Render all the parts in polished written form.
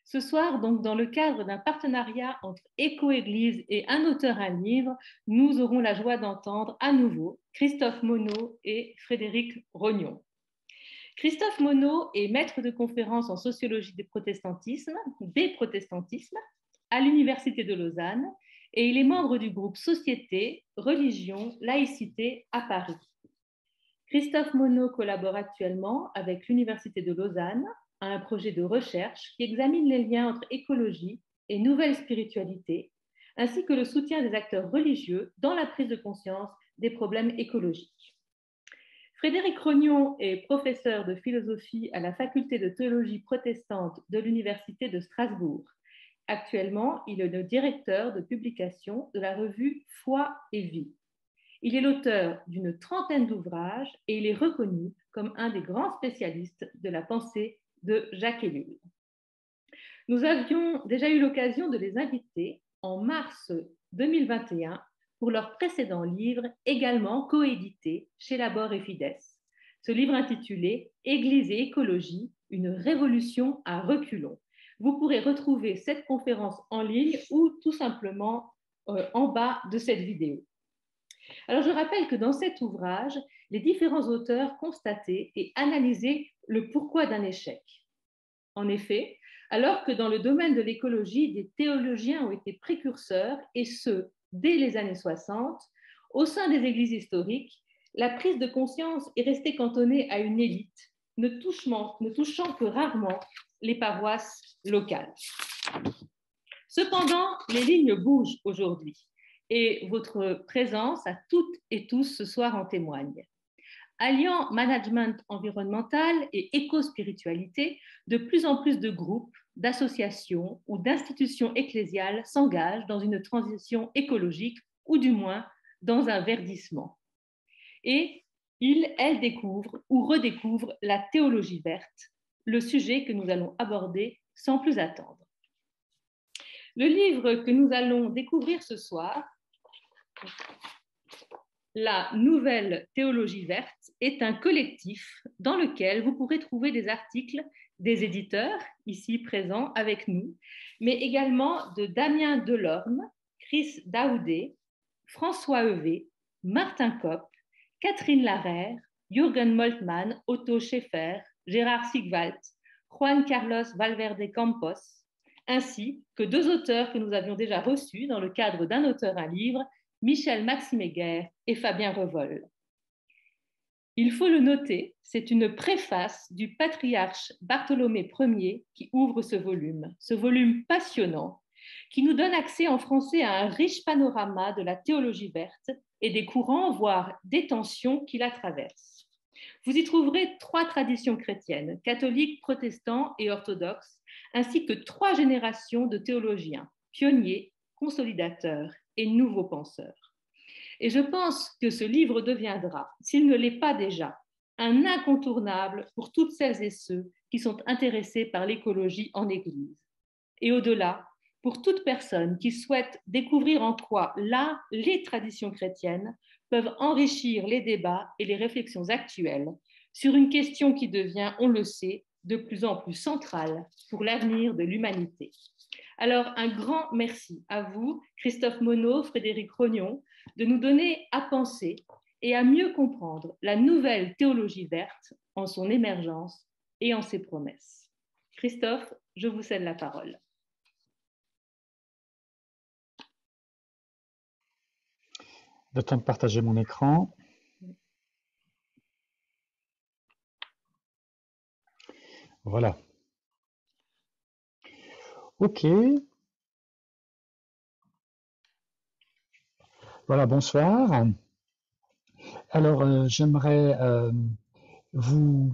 Ce soir, donc, dans le cadre d'un partenariat entre Éco-Église et Un auteur, un livre, nous aurons la joie d'entendre à nouveau Christophe Monod et Frédéric Rognon. Christophe Monod est maître de conférences en sociologie des protestantismes à l'Université de Lausanne et il est membre du groupe Société, Religion, Laïcité à Paris. Christophe Monod collabore actuellement avec l'Université de Lausanne à un projet de recherche qui examine les liens entre écologie et nouvelle spiritualité, ainsi que le soutien des acteurs religieux dans la prise de conscience des problèmes écologiques. Frédéric Rognon est professeur de philosophie à la faculté de théologie protestante de l'Université de Strasbourg. Actuellement, il est le directeur de publication de la revue Foi et Vie. Il est l'auteur d'une trentaine d'ouvrages et il est reconnu comme un des grands spécialistes de la pensée de Jacques Ellul. Nous avions déjà eu l'occasion de les inviter en mars 2021 pour leur précédent livre, également coédité chez Labor et Fides. Ce livre intitulé « Église et écologie, une révolution à reculons ». Vous pourrez retrouver cette conférence en ligne ou tout simplement en bas de cette vidéo. Alors, je rappelle que dans cet ouvrage, les différents auteurs constataient et analysaient le pourquoi d'un échec. En effet, alors que dans le domaine de l'écologie, des théologiens ont été précurseurs, et ce, dès les années 60, au sein des églises historiques, la prise de conscience est restée cantonnée à une élite, ne touchant que rarement les paroisses locales. Cependant, les lignes bougent aujourd'hui et votre présence à toutes et tous ce soir en témoigne. Alliant management environnemental et éco-spiritualité, de plus en plus de groupes, d'associations ou d'institutions ecclésiales s'engagent dans une transition écologique ou du moins dans un verdissement. Et elles découvrent ou redécouvrent la théologie verte, le sujet que nous allons aborder sans plus attendre. Le livre que nous allons découvrir ce soir, La Nouvelle Théologie Verte, est un collectif dans lequel vous pourrez trouver des articles des éditeurs ici présents avec nous, mais également de Damien Delorme, Chris Daoudé, François Hevé, Martin Kopp, Catherine Larère, Jürgen Moltmann, Otto Schäfer, Gérard Sigwalt, Juan Carlos Valverde Campos, ainsi que deux auteurs que nous avions déjà reçus dans le cadre d'Un auteur, un livre, Michel Maximéguer et Fabien Revol. Il faut le noter, c'est une préface du patriarche Bartholomé Ier qui ouvre ce volume passionnant, qui nous donne accès en français à un riche panorama de la théologie verte et des courants, voire des tensions qui la traversent. Vous y trouverez 3 traditions chrétiennes, catholiques, protestants et orthodoxes, ainsi que 3 générations de théologiens, pionniers, consolidateurs et nouveaux penseurs. Et je pense que ce livre deviendra, s'il ne l'est pas déjà, un incontournable pour toutes celles et ceux qui sont intéressés par l'écologie en Église. Et au-delà, pour toute personne qui souhaite découvrir en quoi les traditions chrétiennes peuvent enrichir les débats et les réflexions actuelles sur une question qui devient, on le sait, de plus en plus centrale pour l'avenir de l'humanité. Alors, un grand merci à vous, Christophe Monod, Frédéric Rognon, de nous donner à penser et à mieux comprendre la nouvelle théologie verte en son émergence et en ses promesses. Christophe, je vous cède la parole. Le temps de partager mon écran. Voilà. Ok. Voilà, bonsoir. Alors, j'aimerais vous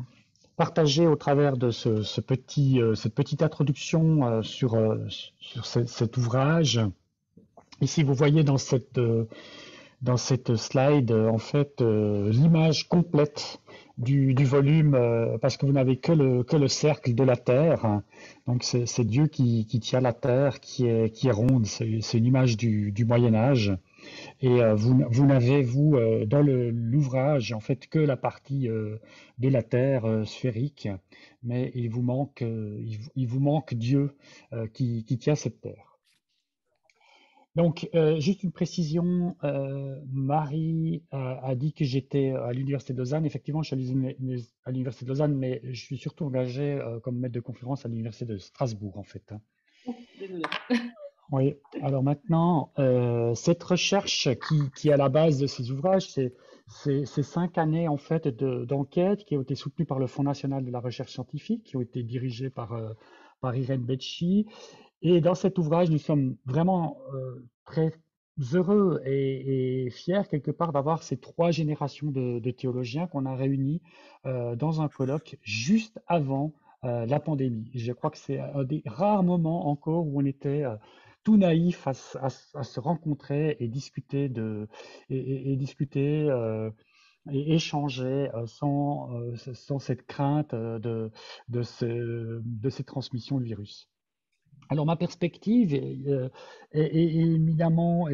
partager au travers de cette petite introduction sur cet ouvrage. Ici, vous voyez dans cette slide, en fait, l'image complète du volume, parce que vous n'avez que le cercle de la Terre. Donc, c'est Dieu qui tient la Terre, qui est ronde. C'est une image du Moyen-Âge. Et vous n'avez, vous, dans l'ouvrage, en fait, que la partie de la Terre sphérique, mais il vous manque Dieu qui tient cette Terre. Donc, juste une précision, Marie a dit que j'étais à l'Université de Lausanne. Effectivement, je suis à l'Université de Lausanne, mais je suis surtout engagé comme maître de conférence à l'Université de Strasbourg, en fait, hein. Oh, désolée. Oui, alors maintenant, cette recherche qui est à la base de ces ouvrages, c'est 5 années en fait d'enquête qui ont été soutenues par le Fonds national de la recherche scientifique, qui ont été dirigées par Irène Becci. Et dans cet ouvrage, nous sommes vraiment très heureux et fiers quelque part d'avoir ces 3 générations de théologiens qu'on a réunis dans un colloque juste avant la pandémie. Je crois que c'est un des rares moments encore où on était tout naïf à se rencontrer et discuter et discuter et échanger sans cette crainte de ces transmissions de virus. Alors ma perspective est évidemment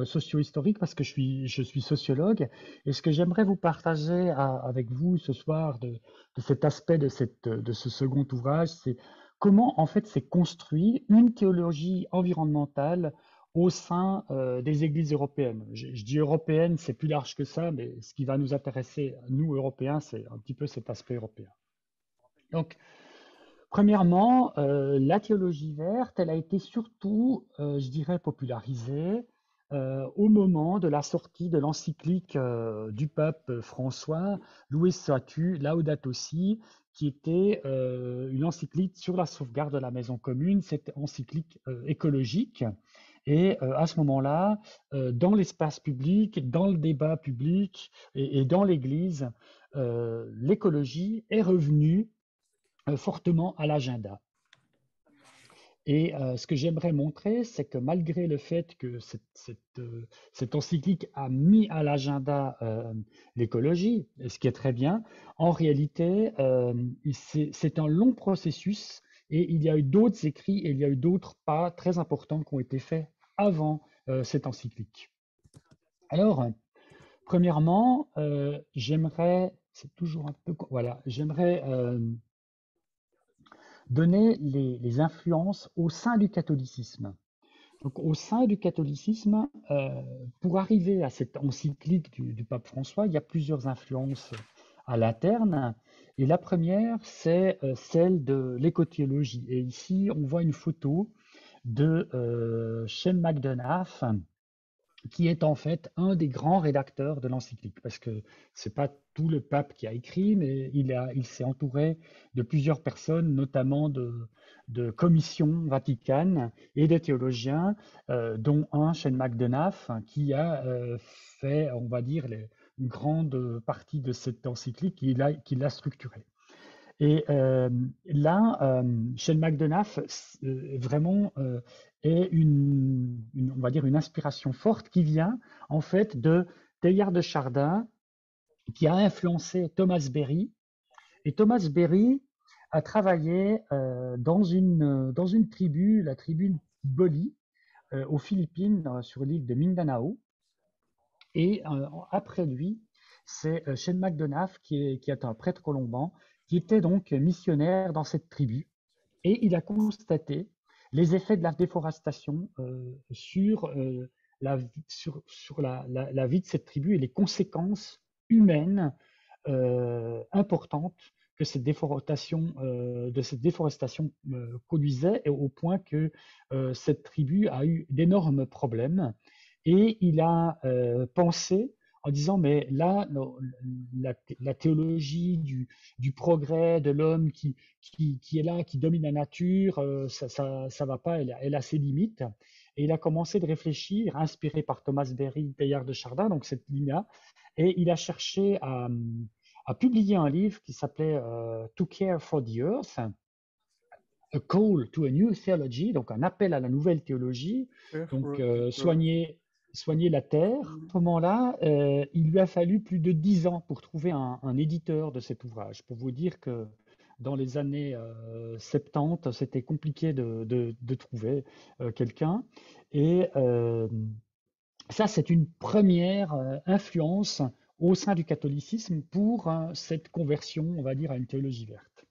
socio-historique parce que je suis sociologue et ce que j'aimerais vous partager avec vous ce soir de cet aspect de ce second ouvrage, c'est comment en fait s'est construit une théologie environnementale au sein des églises européennes. Je dis européenne, c'est plus large que ça, mais ce qui va nous intéresser, nous Européens, c'est un petit peu cet aspect européen. Donc, premièrement, la théologie verte, elle a été surtout, je dirais, popularisée au moment de la sortie de l'encyclique du pape François, Louis Satu, Laudato Si, qui était une encyclique sur la sauvegarde de la maison commune, cette encyclique écologique. Et à ce moment-là, dans l'espace public, dans le débat public et dans l'Église, l'écologie est revenue fortement à l'agenda. Et ce que j'aimerais montrer, c'est que malgré le fait que cette encyclique a mis à l'agenda l'écologie, ce qui est très bien, en réalité, c'est un long processus et il y a eu d'autres écrits et il y a eu d'autres pas très importants qui ont été faits avant cette encyclique. Alors, premièrement, j'aimerais, c'est toujours un peu, voilà, j'aimerais donner les influences au sein du catholicisme. Donc, au sein du catholicisme, pour arriver à cette encyclique du pape François, il y a plusieurs influences à l'interne. Et la première, c'est celle de l'écothéologie. Et ici, on voit une photo de Shane McDonough, qui est en fait un des grands rédacteurs de l'encyclique, parce que c'est pas tout le pape qui a écrit, mais il s'est entouré de plusieurs personnes, notamment de commissions vaticanes et de théologiens, dont un, Shane McDonough, qui a fait, on va dire, une grande partie de cette encyclique, qui l'a structurée. Et là, Shane McDonough, vraiment, est on va dire, une inspiration forte qui vient en fait de Teilhard de Chardin, qui a influencé Thomas Berry. Et Thomas Berry a travaillé dans une tribu, la tribu Boli, aux Philippines, sur l'île de Mindanao. Et après lui, c'est Shane McDonough, qui est un prêtre colomban, qui était donc missionnaire dans cette tribu. Et il a constaté les effets de la déforestation sur la vie de cette tribu et les conséquences humaines importantes que de cette déforestation produisait, et au point que cette tribu a eu d'énormes problèmes. Et il a pensé en disant, mais là, la théologie du progrès de l'homme qui est là, qui domine la nature, ça va pas, elle a ses limites. Et il a commencé de réfléchir, inspiré par Thomas Berry, Teilhard de Chardin, donc cette ligne-là, et il a cherché à publier un livre qui s'appelait To Care for the Earth, A Call to a New Theology, donc un appel à la nouvelle théologie, donc soigner la terre. À ce moment-là, il lui a fallu plus de 10 ans pour trouver un éditeur de cet ouvrage, pour vous dire que dans les années 70, c'était compliqué de trouver quelqu'un. Et Ça, c'est une première influence au sein du catholicisme pour cette conversion, on va dire, à une théologie verte.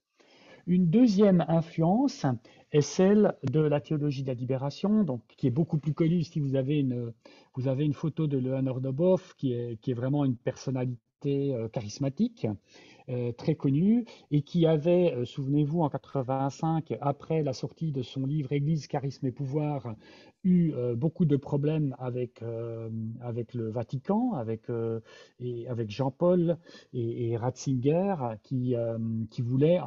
Une deuxième influence est celle de la théologie de la libération, donc, qui est beaucoup plus connue. Si vous avez une photo de Leonard Deboff, qui est vraiment une personnalité charismatique, très connu, et qui avait, souvenez-vous, en 85, après la sortie de son livre Église, charisme et pouvoir, eu beaucoup de problèmes avec le Vatican, et avec Jean-Paul et Ratzinger, qui voulaient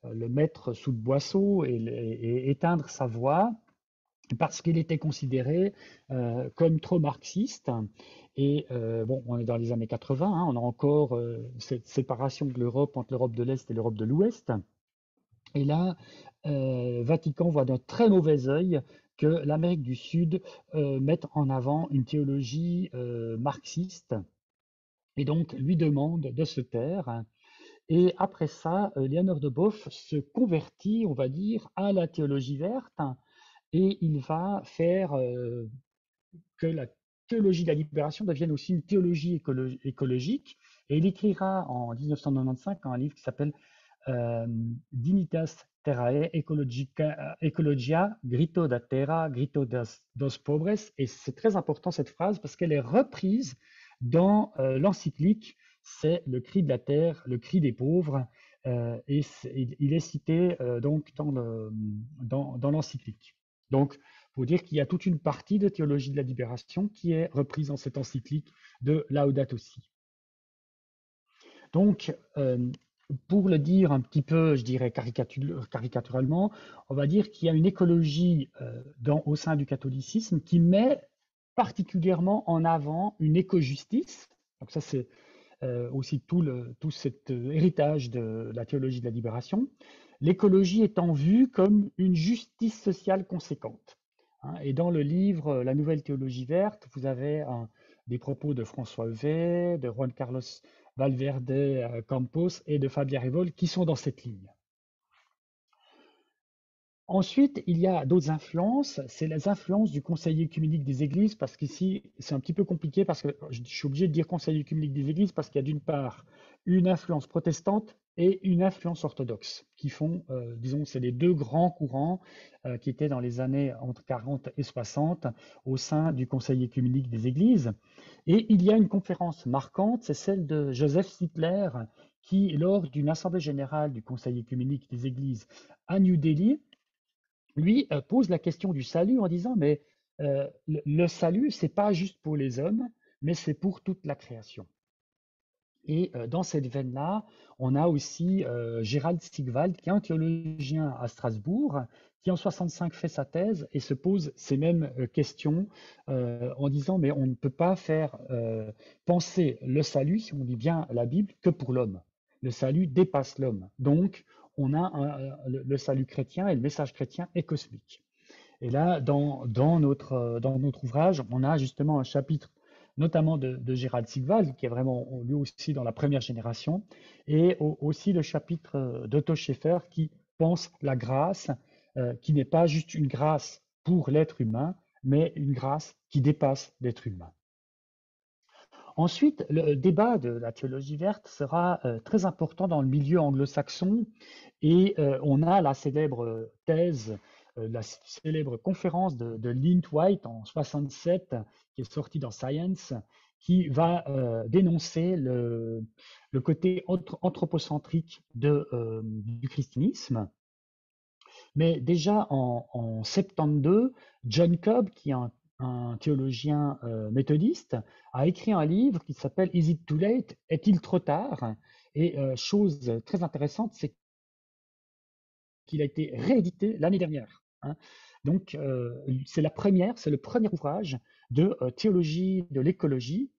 le mettre sous le boisseau et éteindre sa voix parce qu'il était considéré comme trop marxiste. Et bon, on est dans les années 80, hein, on a encore cette séparation de l'Europe entre l'Europe de l'Est et l'Europe de l'Ouest. Et là, Vatican voit d'un très mauvais œil que l'Amérique du Sud mette en avant une théologie marxiste et donc lui demande de se taire. Et après ça, Léonard de Boff se convertit, on va dire, à la théologie verte et il va faire que la théologie de la libération devienne aussi une théologie écologique. Et il écrira en 1995 un livre qui s'appelle Dignitas Terrae Ecologia, Grito da Terra, Grito dos Pobres. Et c'est très important cette phrase parce qu'elle est reprise dans l'encyclique. C'est le cri de la terre, le cri des pauvres. Il est cité donc dans l'encyclique. Donc, pour dire qu'il y a toute une partie de théologie de la libération qui est reprise dans cette encyclique de Laudato Si. Donc, pour le dire un petit peu, je dirais caricaturalement, on va dire qu'il y a une écologie au sein du catholicisme qui met particulièrement en avant une éco-justice. Donc ça, c'est aussi tout cet héritage de la théologie de la libération. L'écologie étant vue comme une justice sociale conséquente. Hein. Et dans le livre La Nouvelle Théologie verte, vous avez des propos de François Heuvet, de Juan Carlos Valverde Campos et de Fabien Revol qui sont dans cette ligne. Ensuite, il y a d'autres influences, c'est les influences du Conseil œcuménique des Églises, parce qu'ici, c'est un petit peu compliqué, parce que je suis obligé de dire Conseil œcuménique des Églises, parce qu'il y a d'une part une influence protestante et une influence orthodoxe, qui font, disons, c'est les deux grands courants qui étaient dans les années entre 40 et 60 au sein du Conseil œcuménique des Églises. Et il y a une conférence marquante, c'est celle de Joseph Sittler, qui, lors d'une assemblée générale du Conseil œcuménique des Églises à New Delhi, lui pose la question du salut en disant, mais le salut, c'est pas juste pour les hommes, mais c'est pour toute la création. Et dans cette veine-là, on a aussi Gerald Sigwald, qui est un théologien à Strasbourg, qui en 65 fait sa thèse et se pose ces mêmes questions en disant, mais on ne peut pas faire penser le salut, si on lit bien la Bible, que pour l'homme. Le salut dépasse l'homme. Donc, on a le salut chrétien et le message chrétien est cosmique. Et là, dans notre ouvrage, on a justement un chapitre, notamment de Gérald Sigwald, qui est vraiment lui aussi dans la première génération, et aussi le chapitre d'Otto Schäfer qui pense la grâce, qui n'est pas juste une grâce pour l'être humain, mais une grâce qui dépasse l'être humain. Ensuite, le débat de la théologie verte sera très important dans le milieu anglo-saxon et on a la célèbre thèse, la célèbre conférence de Lynn White en 67 qui est sortie dans Science, qui va dénoncer le côté anthropocentrique du christianisme. Mais déjà en 72, John Cobb, qui est un théologien méthodiste, a écrit un livre qui s'appelle Is it too late? Est-il trop tard? Et chose très intéressante, c'est qu'il a été réédité l'année dernière. Hein. Donc, c'est le premier ouvrage de théologie de l'écologie,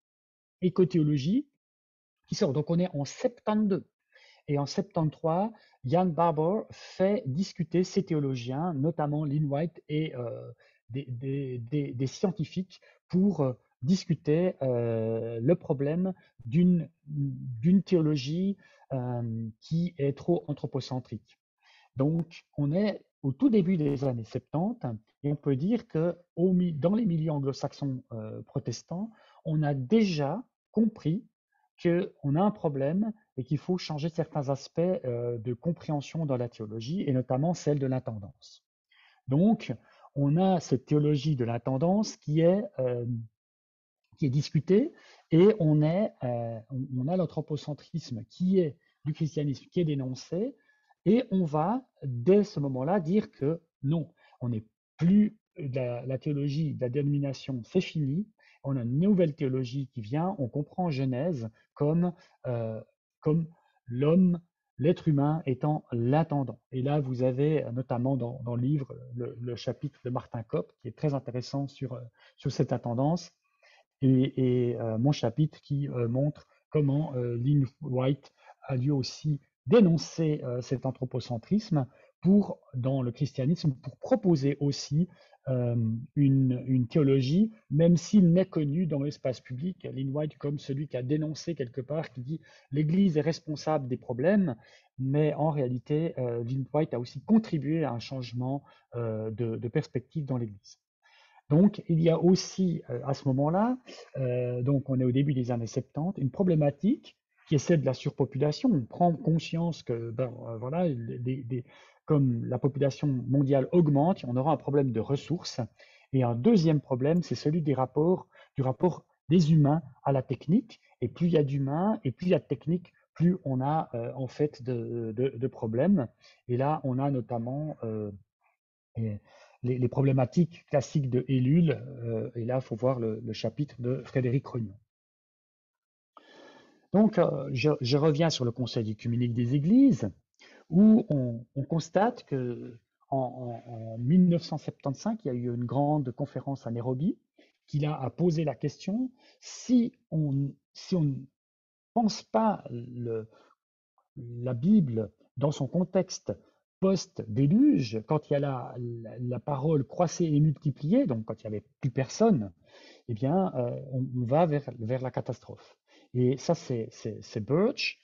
écothéologie, qui sort. Donc, on est en 72. Et en 73, Jan Barber fait discuter ces théologiens, notamment Lynn White et des scientifiques, pour discuter le problème d'une théologie qui est trop anthropocentrique. Donc, on est au tout début des années 70, et on peut dire que dans les milieux anglo-saxons protestants, on a déjà compris qu'on a un problème et qu'il faut changer certains aspects de compréhension dans la théologie, et notamment celle de l'intendance. Donc, on a cette théologie de l'intendance qui est discutée, et on a l'anthropocentrisme qui est du christianisme qui est dénoncé, et on va dès ce moment-là dire que non, on n'est plus la théologie de la dénomination, c'est fini, on a une nouvelle théologie qui vient, on comprend Genèse euh, comme l'homme, l'être humain étant l'intendant. Et là, vous avez notamment dans le livre le chapitre de Martin Kopp qui est très intéressant sur cette intendance, et mon chapitre qui montre comment Lynn White a dû aussi dénoncer cet anthropocentrisme dans le christianisme, pour proposer aussi une théologie, même s'il n'est connu dans l'espace public, Lynn White comme celui qui a dénoncé quelque part, qui dit l'Église est responsable des problèmes, mais en réalité, Lynn White a aussi contribué à un changement de perspective dans l'Église. Donc, il y a aussi, à ce moment-là, donc on est au début des années 70, une problématique qui est celle de la surpopulation. On prend conscience que, voilà, comme la population mondiale augmente, on aura un problème de ressources. Et un deuxième problème, c'est celui du rapport des humains à la technique. Et plus il y a d'humains et plus il y a de technique, plus on a en fait de problèmes. Et là, on a notamment et les problématiques classiques de Ellul, et là, il faut voir le chapitre de Frédéric Rognon. Donc, je reviens sur le Conseil œcuménique des Églises, où on constate que en 1975, il y a eu une grande conférence à Nairobi qui là a posé la question si on ne pense pas la Bible dans son contexte post-déluge, quand il y a la parole croissée et multipliée, donc quand il n'y avait plus personne, eh bien, on va vers la catastrophe. Et ça, c'est Birch,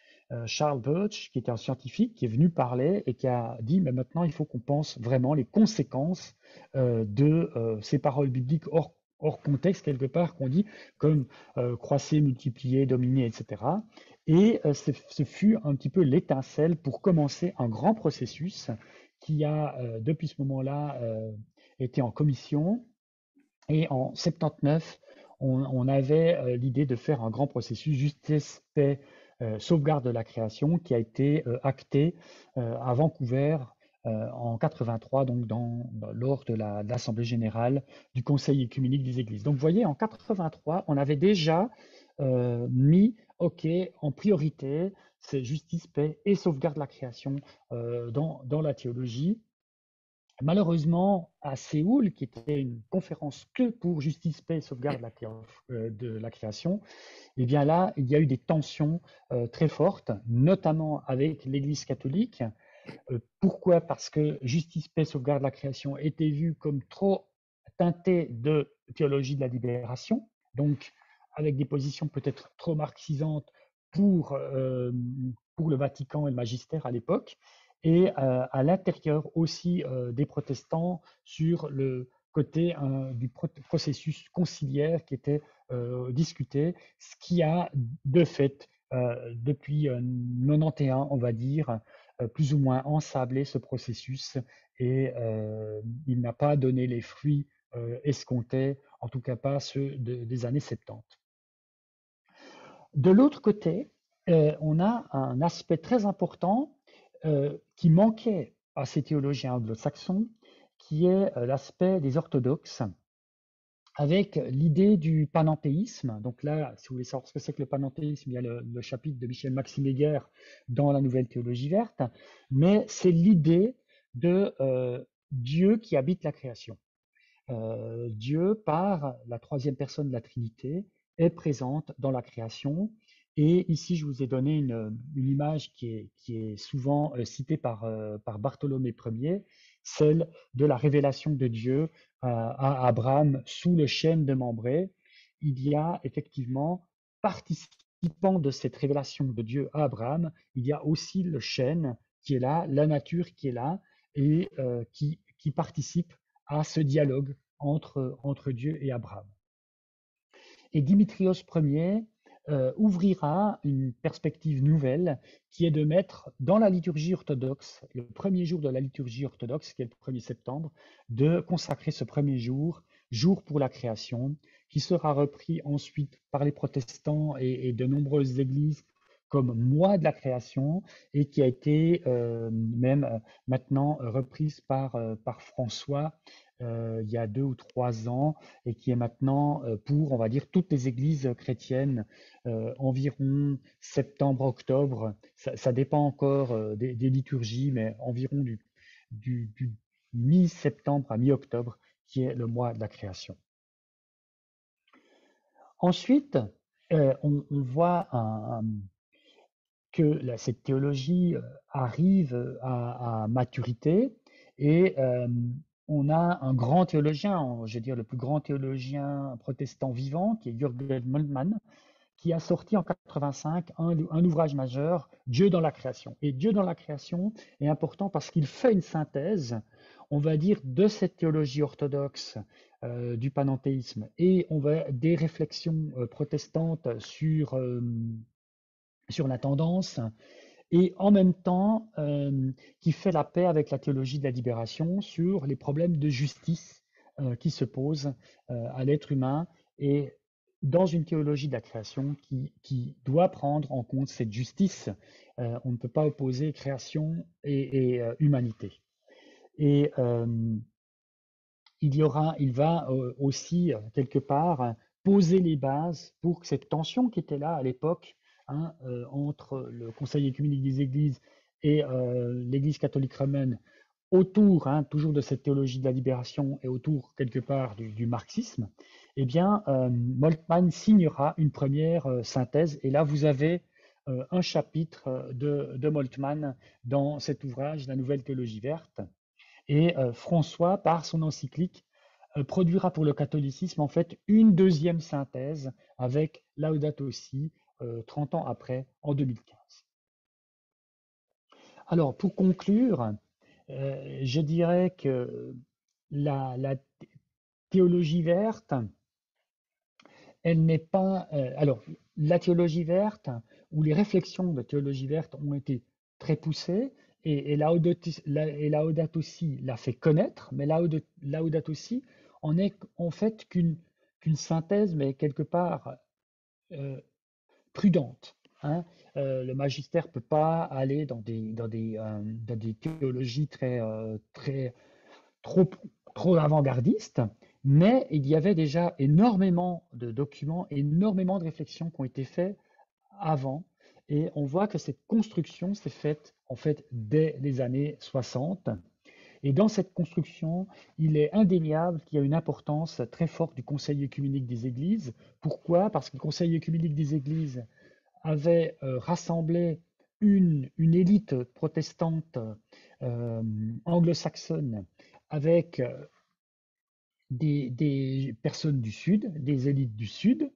Charles Birch, qui était un scientifique, qui est venu parler et qui a dit, mais maintenant, il faut qu'on pense vraiment les conséquences de ces paroles bibliques hors contexte, quelque part, qu'on dit comme croisser, multiplier, dominer, etc. Et ce fut un petit peu l'étincelle pour commencer un grand processus qui a, depuis ce moment-là, été en commission. Et en 79, on avait l'idée de faire un grand processus justice, paix, sauvegarde de la création, qui a été acté à Vancouver en 83, donc lors de l'Assemblée générale du Conseil œcuménique des Églises. Donc vous voyez, en 83, on avait déjà mis, OK, en priorité, c'est justice, paix et sauvegarde de la création dans la théologie. Malheureusement, à Séoul, qui était une conférence que pour justice, paix et sauvegarde de la création, eh bien là, il y a eu des tensions très fortes, notamment avec l'Église catholique. Pourquoi? Parce que justice, paix, sauvegarde de la création était vue comme trop teintée de théologie de la libération, donc avec des positions peut-être trop marxisantes pour le Vatican et le magistère à l'époque, et à l'intérieur aussi des protestants sur le côté du processus conciliaire qui était discuté, ce qui a de fait, depuis 91, on va dire, plus ou moins ensablé ce processus, et il n'a pas donné les fruits escomptés, en tout cas pas ceux des années 70. De l'autre côté, on a un aspect très important qui manquait à ces théologiens anglo-saxons, qui est l'aspect des orthodoxes, avec l'idée du panenthéisme. Donc là, si vous voulez savoir ce que c'est que le panenthéisme, il y a le chapitre de Michel Maxime Heger dans la Nouvelle Théologie verte, mais c'est l'idée de Dieu qui habite la création. Dieu, par la troisième personne de la Trinité, est présente dans la création. Et ici, je vous ai donné une image qui est souvent citée par Bartholomée Ier, celle de la révélation de Dieu à Abraham sous le chêne de Mambré. Il y a effectivement, participant de cette révélation de Dieu à Abraham, il y a aussi le chêne qui est là, la nature qui est là, et qui participent à ce dialogue entre Dieu et Abraham. Et Dimitrios Ier ouvrira une perspective nouvelle qui est de mettre dans la liturgie orthodoxe, le premier jour de la liturgie orthodoxe, qui est le 1er septembre, de consacrer ce premier jour, jour pour la création, qui sera repris ensuite par les protestants et de nombreuses églises comme mois de la création et qui a été même maintenant reprise par François il y a 2 ou 3 ans et qui est maintenant pour, on va dire, toutes les églises chrétiennes, environ septembre-octobre. Ça dépend encore des liturgies, mais environ du mi-septembre à mi-octobre, qui est le mois de la création. Ensuite, on voit que cette théologie arrive à maturité et on a un grand théologien, je veux dire le plus grand théologien protestant vivant, qui est Jürgen Moltmann, qui a sorti en 85 un ouvrage majeur, Dieu dans la création. Et Dieu dans la création est important parce qu'il fait une synthèse, on va dire, de cette théologie orthodoxe du panenthéisme et on va des réflexions protestantes sur la tendance et en même temps qui fait la paix avec la théologie de la libération sur les problèmes de justice qui se posent à l'être humain et dans une théologie de la création qui doit prendre en compte cette justice. On ne peut pas opposer création et humanité. Et il va aussi quelque part poser les bases pour que cette tension qui était là à l'époque entre le Conseil œcuménique des Églises et l'Église catholique romaine autour toujours de cette théologie de la libération et autour quelque part du marxisme, eh bien Moltmann signera une première synthèse et là vous avez un chapitre de Moltmann dans cet ouvrage, La Nouvelle Théologie Verte. Et François, par son encyclique, produira pour le catholicisme en fait une deuxième synthèse avec Laudato Si 30 ans après, en 2015. Alors, pour conclure, je dirais que la théologie verte, elle n'est pas. Alors, la théologie verte, ou les réflexions de théologie verte ont été très poussées, et Laudato Si l'a fait connaître, mais Laudato Si en est en fait qu'une synthèse, mais quelque part euh, prudente. Hein. Le magistère ne peut pas aller dans des théologies trop, trop avant-gardistes, mais il y avait déjà énormément de documents, énormément de réflexions qui ont été faites avant, et on voit que cette construction s'est faite en fait dès les années 60. Et dans cette construction, il est indéniable qu'il y a une importance très forte du Conseil œcuménique des Églises. Pourquoi? Parce que le Conseil œcuménique des Églises avait rassemblé une élite protestante anglo-saxonne avec des personnes du Sud, des élites du Sud,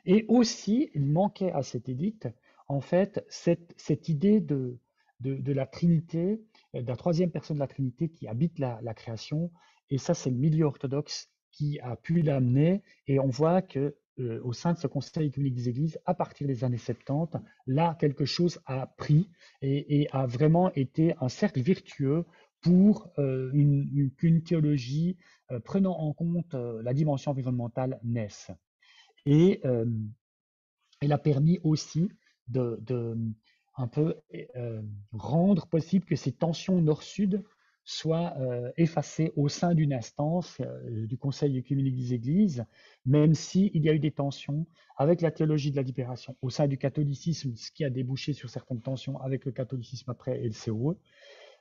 et aussi il manquait à cette élite en fait cette idée de la Trinité, de la troisième personne de la Trinité qui habite la création, et ça c'est le milieu orthodoxe qui a pu l'amener, et on voit que au sein de ce Conseil œcuménique des Églises, à partir des années 70, là, quelque chose a pris et a vraiment été un cercle vertueux pour qu'une théologie prenant en compte la dimension environnementale naisse. Et elle a permis aussi de un peu rendre possible que ces tensions nord-sud soient effacées au sein d'une instance du Conseil œcuménique des Églises, même s'il y a eu des tensions avec la théologie de la libération au sein du catholicisme, ce qui a débouché sur certaines tensions avec le catholicisme après et le COE,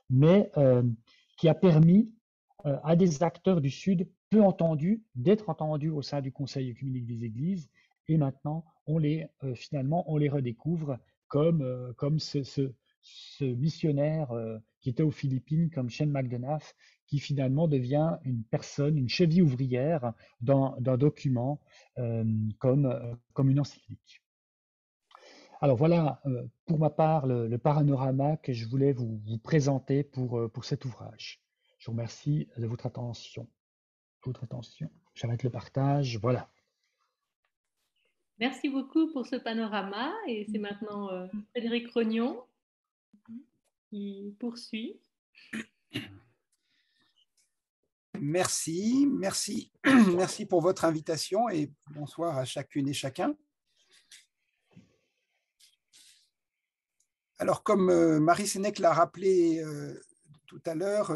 mais qui a permis à des acteurs du Sud peu entendus d'être entendus au sein du Conseil œcuménique des Églises. Et maintenant, finalement, on les redécouvre comme ce missionnaire qui était aux Philippines, comme Shane McDonough, qui finalement devient une personne, une cheville ouvrière d'un document comme une encyclique. Alors voilà, pour ma part, le panorama que je voulais vous présenter pour cet ouvrage. Je vous remercie de votre attention. Votre attention. J'arrête le partage. Voilà. Merci beaucoup pour ce panorama et c'est maintenant Frédéric Rognon qui poursuit. Merci, merci, merci pour votre invitation et bonsoir à chacune et chacun. Alors, comme Marie Sénèque l'a rappelé tout à l'heure,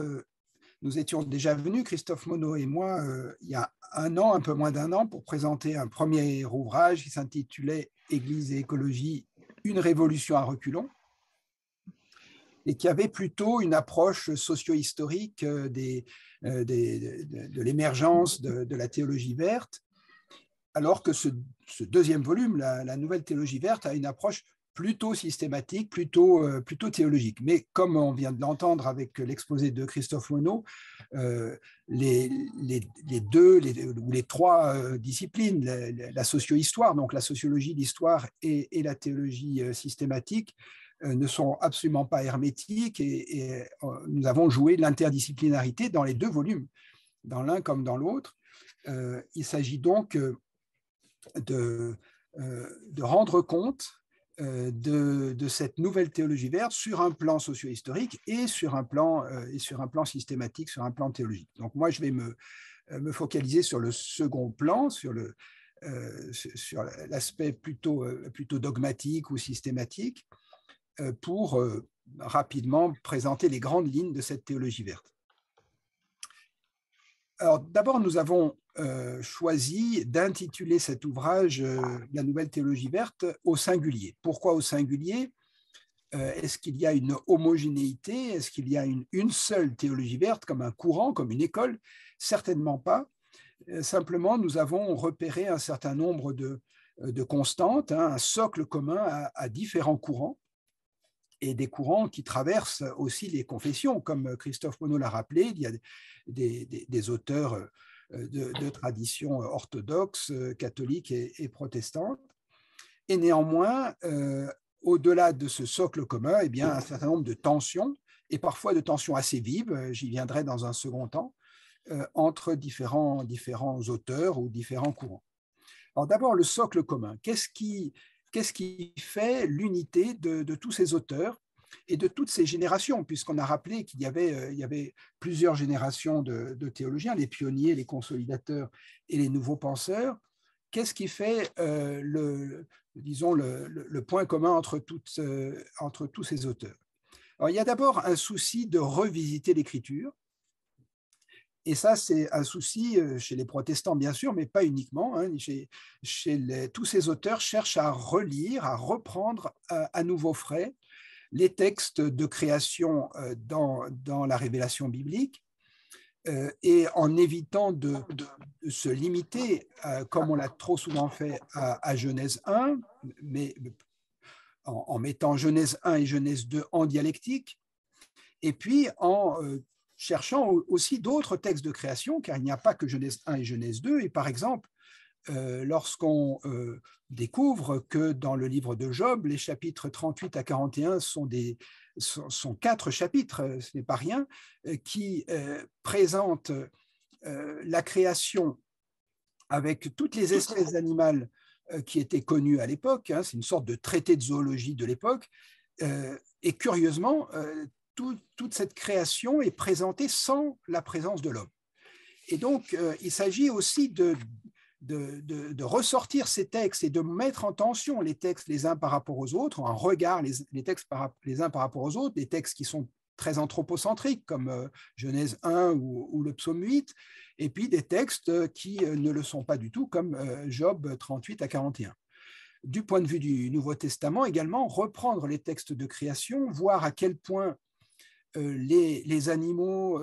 nous étions déjà venus, Christophe Monod et moi, il y a un an, un peu moins d'un an, pour présenter un premier ouvrage qui s'intitulait « Église et écologie, une révolution à reculons » et qui avait plutôt une approche socio-historique de l'émergence de la théologie verte, alors que ce deuxième volume, la nouvelle théologie verte, a une approche plutôt systématique, plutôt théologique. Mais comme on vient de l'entendre avec l'exposé de Christophe Monod, les trois disciplines, la socio-histoire, donc la sociologie, l'histoire et la théologie systématique, ne sont absolument pas hermétiques et nous avons joué l'interdisciplinarité dans les deux volumes, dans l'un comme dans l'autre. Il s'agit donc de rendre compte de cette nouvelle théologie verte sur un plan socio-historique et sur un plan systématique, sur un plan théologique. Donc moi, je vais me focaliser sur le second plan, sur l'aspect plutôt dogmatique ou systématique, pour rapidement présenter les grandes lignes de cette théologie verte. Alors d'abord, nous avons choisi d'intituler cet ouvrage « La nouvelle théologie verte » au singulier. Pourquoi au singulier? Est-ce qu'il y a une homogénéité? Est-ce qu'il y a une seule théologie verte comme un courant, comme une école? Certainement pas. Simplement, nous avons repéré un certain nombre de constantes, un socle commun à différents courants, et des courants qui traversent aussi les confessions. Comme Christophe Monod l'a rappelé, il y a des auteurs de tradition orthodoxe, catholique et protestante. Et néanmoins, au-delà de ce socle commun, eh bien, un certain nombre de tensions, et parfois de tensions assez vives, j'y viendrai dans un second temps, entre différents auteurs ou différents courants. Alors d'abord, le socle commun. Qu'est-ce qui fait l'unité de tous ces auteurs et de toutes ces générations, puisqu'on a rappelé qu'il y avait plusieurs générations de théologiens, les pionniers, les consolidateurs et les nouveaux penseurs. Qu'est-ce qui fait le point commun entre tous ces auteurs? Alors, il y a d'abord un souci de revisiter l'écriture. Et ça, c'est un souci chez les protestants, bien sûr, mais pas uniquement. Tous ces auteurs cherchent à relire, à reprendre à nouveau frais les textes de création dans la révélation biblique, et en évitant de se limiter, comme on l'a trop souvent fait, à Genèse 1, mais en mettant Genèse 1 et Genèse 2 en dialectique, et puis en cherchant aussi d'autres textes de création, car il n'y a pas que Genèse 1 et Genèse 2. Et par exemple, lorsqu'on découvre que dans le livre de Job, les chapitres 38 à 41 sont 4 chapitres, ce n'est pas rien, qui présentent la création avec toutes les espèces animales qui étaient connues à l'époque. C'est une sorte de traité de zoologie de l'époque. Et curieusement, toute cette création est présentée sans la présence de l'homme. Et donc, il s'agit aussi de ressortir ces textes et de mettre en tension les textes les uns par rapport aux autres, en regard les textes les uns par rapport aux autres, des textes qui sont très anthropocentriques, comme Genèse 1 ou le psaume 8, et puis des textes qui ne le sont pas du tout, comme Job 38 à 41. Du point de vue du Nouveau Testament, également, reprendre les textes de création, voir à quel point les animaux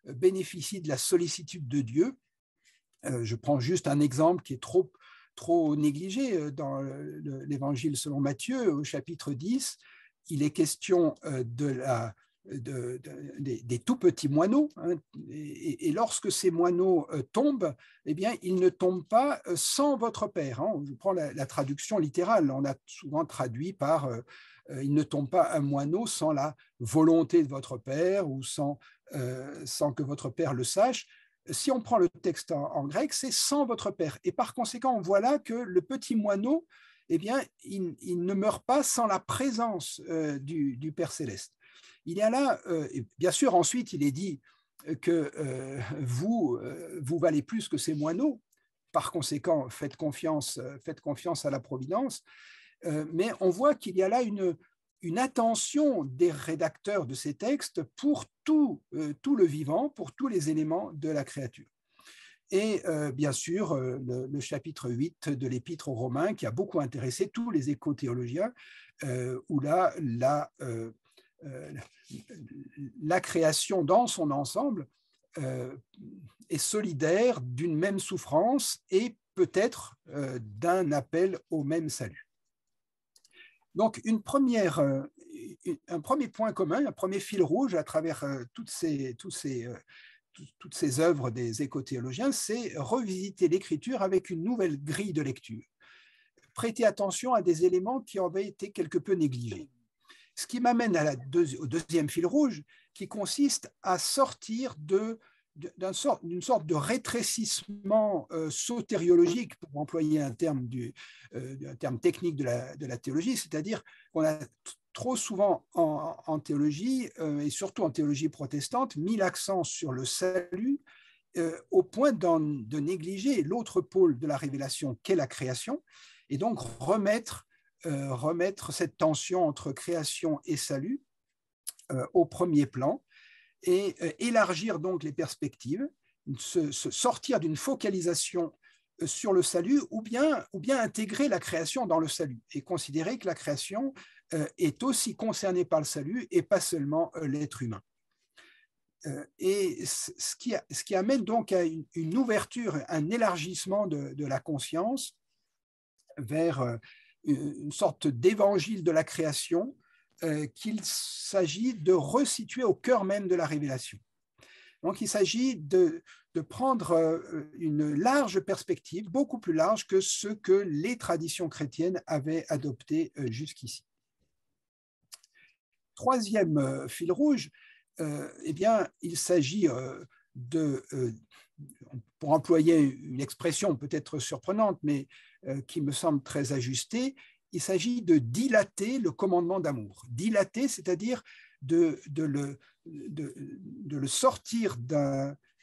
bénéficient de la sollicitude de Dieu. Je prends juste un exemple qui est trop négligé dans l'Évangile selon Matthieu, au chapitre 10. Il est question de des tout petits moineaux, hein, et lorsque ces moineaux tombent, eh bien, ils ne tombent pas sans votre père. Hein. Je prends la traduction littérale. On a souvent traduit par il ne tombe pas un moineau sans la volonté de votre père ou sans que votre père le sache. Si on prend le texte en grec, c'est sans votre père. Et par conséquent, on voit là que le petit moineau, eh bien, il ne meurt pas sans la présence du Père céleste. Il y a là, bien sûr, ensuite, il est dit que vous valez plus que ces moineaux. Par conséquent, faites confiance à la providence. Mais on voit qu'il y a là une attention des rédacteurs de ces textes pour tout le vivant, pour tous les éléments de la créature. Et bien sûr, le chapitre 8 de l'Épître aux Romains, qui a beaucoup intéressé tous les éco-théologiens, où là, la création dans son ensemble est solidaire d'une même souffrance et peut-être d'un appel au même salut. Donc, un premier point commun, un premier fil rouge à travers toutes ces œuvres des éco-théologiens, c'est revisiter l'Écriture avec une nouvelle grille de lecture. Prêter attention à des éléments qui avaient été quelque peu négligés. Ce qui m'amène au deuxième fil rouge, qui consiste à sortir d'une sorte de rétrécissement sotériologique, pour employer un terme technique de la théologie, c'est-à-dire qu'on a trop souvent en théologie, et surtout en théologie protestante, mis l'accent sur le salut au point de négliger l'autre pôle de la révélation qu'est la création, et donc remettre cette tension entre création et salut au premier plan, et élargir donc les perspectives, sortir d'une focalisation sur le salut, ou bien intégrer la création dans le salut, et considérer que la création est aussi concernée par le salut, et pas seulement l'être humain. Et ce qui amène donc à une ouverture, un élargissement de la conscience vers une sorte d'évangile de la création qu'il s'agit de resituer au cœur même de la révélation. Donc, il s'agit de prendre une large perspective, beaucoup plus large que ce que les traditions chrétiennes avaient adopté jusqu'ici. Troisième fil rouge, eh bien, il s'agit pour employer une expression peut-être surprenante, mais qui me semble très ajustée, il s'agit de dilater le commandement d'amour. Dilater, c'est-à-dire de le sortir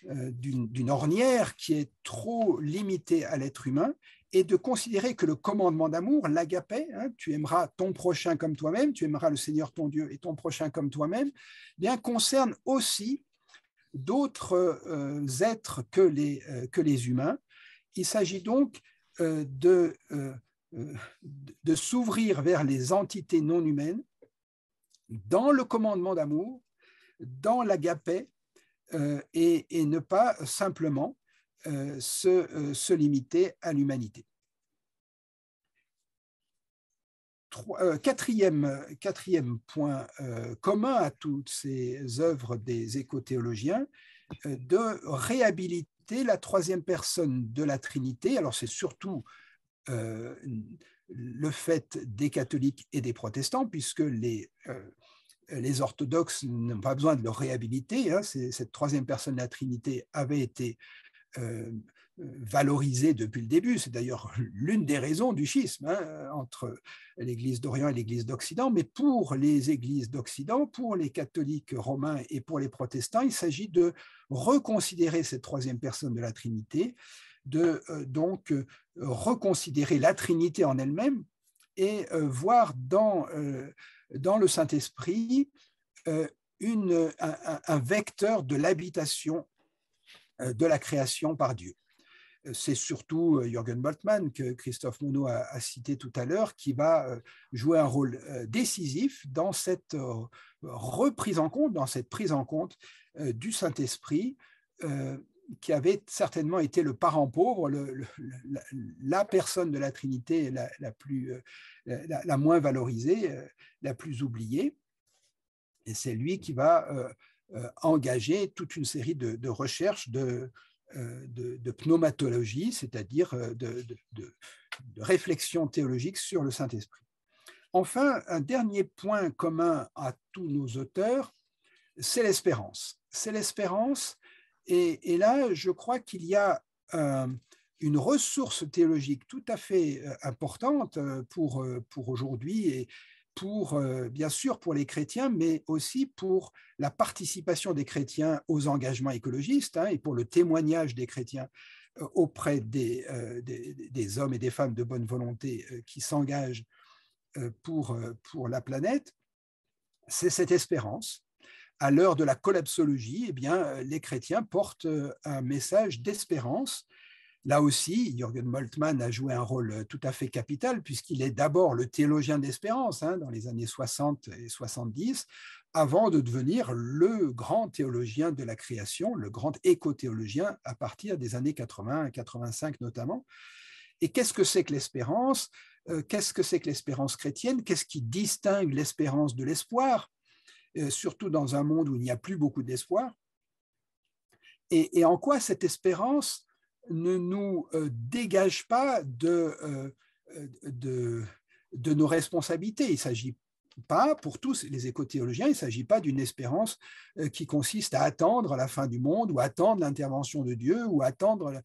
d'une ornière qui est trop limitée à l'être humain, et de considérer que le commandement d'amour, l'agapé, hein, tu aimeras ton prochain comme toi-même, tu aimeras le Seigneur ton Dieu et ton prochain comme toi-même, bien concerne aussi d'autres êtres que les humains. Il s'agit donc de s'ouvrir vers les entités non humaines dans le commandement d'amour, dans l'agapé, et ne pas simplement se limiter à l'humanité. Quatrième point commun à toutes ces œuvres des éco-théologiens, de réhabiliter la troisième personne de la Trinité. Alors c'est surtout le fait des catholiques et des protestants, puisque les orthodoxes n'ont pas besoin de le réhabiliter. Hein. Cette troisième personne de la Trinité avait été valorisée depuis le début. C'est d'ailleurs l'une des raisons du schisme, hein, entre l'Église d'Orient et l'Église d'Occident. Mais pour les Églises d'Occident, pour les catholiques romains et pour les protestants, il s'agit de reconsidérer cette troisième personne de la Trinité, de donc reconsidérer la Trinité en elle-même et voir dans le Saint-Esprit un vecteur de l'habitation de la création par Dieu. C'est surtout Jürgen Moltmann, que Christophe Monod a cité tout à l'heure, qui va jouer un rôle décisif dans cette reprise en compte, dans cette prise en compte du Saint-Esprit, qui avait certainement été le parent pauvre, la personne de la Trinité la moins valorisée, la plus oubliée. Et c'est lui qui va engager toute une série de recherches de pneumatologie, c'est-à-dire de réflexion théologique sur le Saint-Esprit. Enfin, un dernier point commun à tous nos auteurs, c'est l'espérance. C'est l'espérance, et là, je crois qu'il y a une ressource théologique tout à fait importante pour aujourd'hui et bien sûr pour les chrétiens, mais aussi pour la participation des chrétiens aux engagements écologistes et pour le témoignage des chrétiens auprès des hommes et des femmes de bonne volonté qui s'engagent pour la planète. C'est cette espérance. À l'heure de la collapsologie, eh bien, les chrétiens portent un message d'espérance. Là aussi, Jürgen Moltmann a joué un rôle tout à fait capital, puisqu'il est d'abord le théologien d'espérance dans les années 60 et 70, avant de devenir le grand théologien de la création, le grand éco-théologien à partir des années 80 et 85 notamment. Et qu'est-ce que c'est que l'espérance ? Qu'est-ce que c'est que l'espérance chrétienne ? Qu'est-ce qui distingue l'espérance de l'espoir ? Surtout dans un monde où il n'y a plus beaucoup d'espoir. Et en quoi cette espérance ne nous dégage pas de nos responsabilités. Il ne s'agit pas, pour tous les éco-théologiens, il ne s'agit pas d'une espérance qui consiste à attendre la fin du monde ou attendre l'intervention de Dieu ou attendre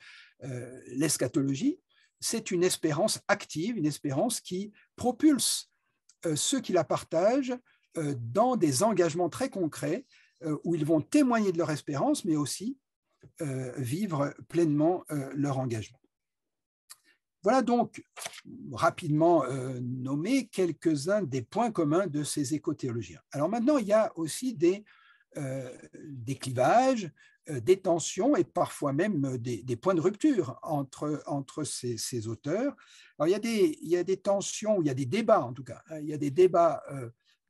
l'eschatologie. C'est une espérance active, une espérance qui propulse ceux qui la partagent dans des engagements très concrets où ils vont témoigner de leur espérance, mais aussi vivre pleinement leur engagement. Voilà donc rapidement nommé quelques-uns des points communs de ces éco-théologiens. Alors maintenant, il y a aussi des clivages, des tensions et parfois même des points de rupture entre ces auteurs. Alors il y a des tensions, il y a des débats en tout cas, il y a des débats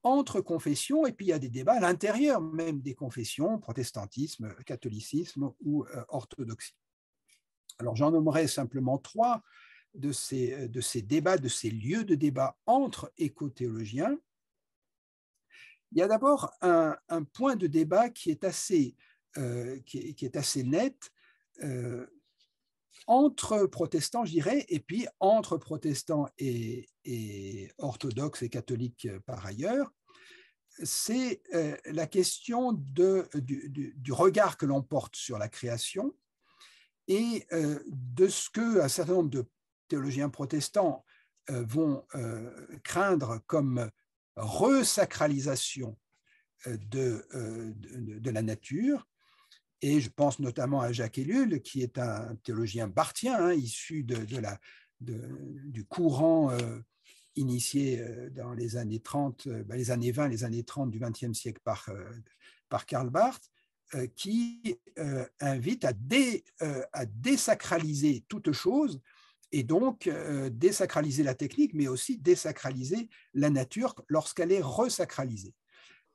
entre confessions, et puis il y a des débats à l'intérieur même des confessions, protestantisme, catholicisme ou orthodoxie. Alors j'en nommerai simplement 3 de ces débats, de ces lieux de débat entre éco-théologiens. Il y a d'abord un point de débat qui est assez net entre protestants, je dirais, et puis entre protestants et orthodoxes et catholiques par ailleurs. C'est la question du regard que l'on porte sur la création et de ce qu'un certain nombre de théologiens protestants vont craindre comme resacralisation de la nature. Et je pense notamment à Jacques Ellul, qui est un théologien barthien, issu du courant initié dans les années 30, les années 20, les années 30 du XXe siècle par Karl Barth, qui invite à désacraliser toute chose, et donc désacraliser la technique, mais aussi désacraliser la nature lorsqu'elle est resacralisée.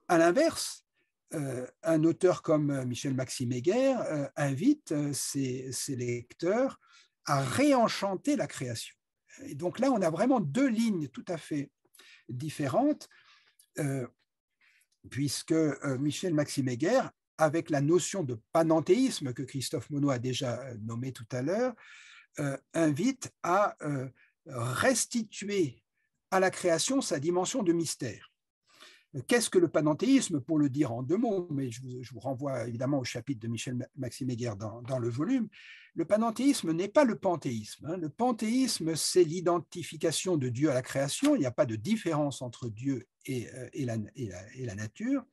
À l'inverse, un auteur comme Michel-Maxime Heger invite ses lecteurs à réenchanter la création. Et donc là, on a vraiment 2 lignes tout à fait différentes, puisque Michel-Maxime Heger, avec la notion de panenthéisme que Christophe Monod a déjà nommé tout à l'heure, invite à restituer à la création sa dimension de mystère. Qu'est-ce que le panenthéisme, pour le dire en 2 mots, mais je vous renvoie évidemment au chapitre de Michel-Maxime Heger dans le volume. Le panenthéisme n'est pas le panthéisme. Le panthéisme, c'est l'identification de Dieu à la création. Il n'y a pas de différence entre Dieu et la nature.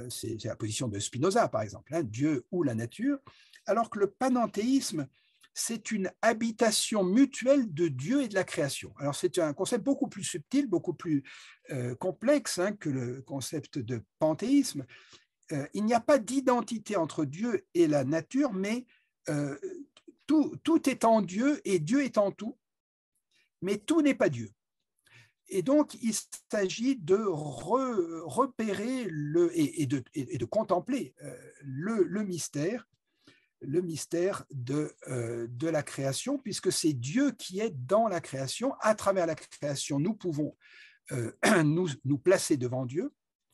C'est la position de Spinoza, par exemple, Dieu ou la nature. Alors que le panenthéisme, c'est une habitation mutuelle de Dieu et de la création. Alors c'est un concept beaucoup plus subtil, beaucoup plus complexe que le concept de panthéisme. Il n'y a pas d'identité entre Dieu et la nature, mais tout est en Dieu et Dieu est en tout, mais tout n'est pas Dieu. Et donc, il s'agit de repérer et de contempler le mystère de la création, puisque c'est Dieu qui est dans la création. À travers la création, nous pouvons nous placer devant Dieu,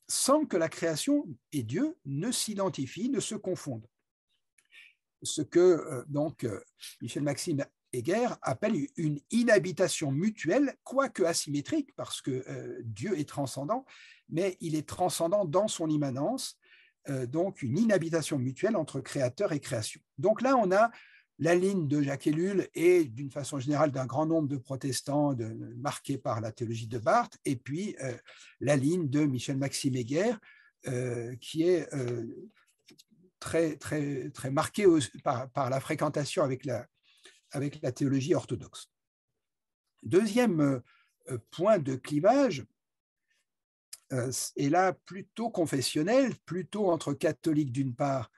sans que la création et Dieu ne s'identifient, ne se confondent. Ce que Michel-Maxime Heger appelle une inhabitation mutuelle, quoique asymétrique, parce que Dieu est transcendant, mais il est transcendant dans son immanence, donc une inhabitation mutuelle entre créateur et création. Donc là, on a la ligne de Jacques Ellul et d'une façon générale d'un grand nombre de protestants marqués par la théologie de Barth, et puis la ligne de Michel-Maxime Heger, qui est très, très, très marquée par la fréquentation avec la théologie orthodoxe. Deuxième point de clivage est là plutôt confessionnel, plutôt entre catholiques d'une part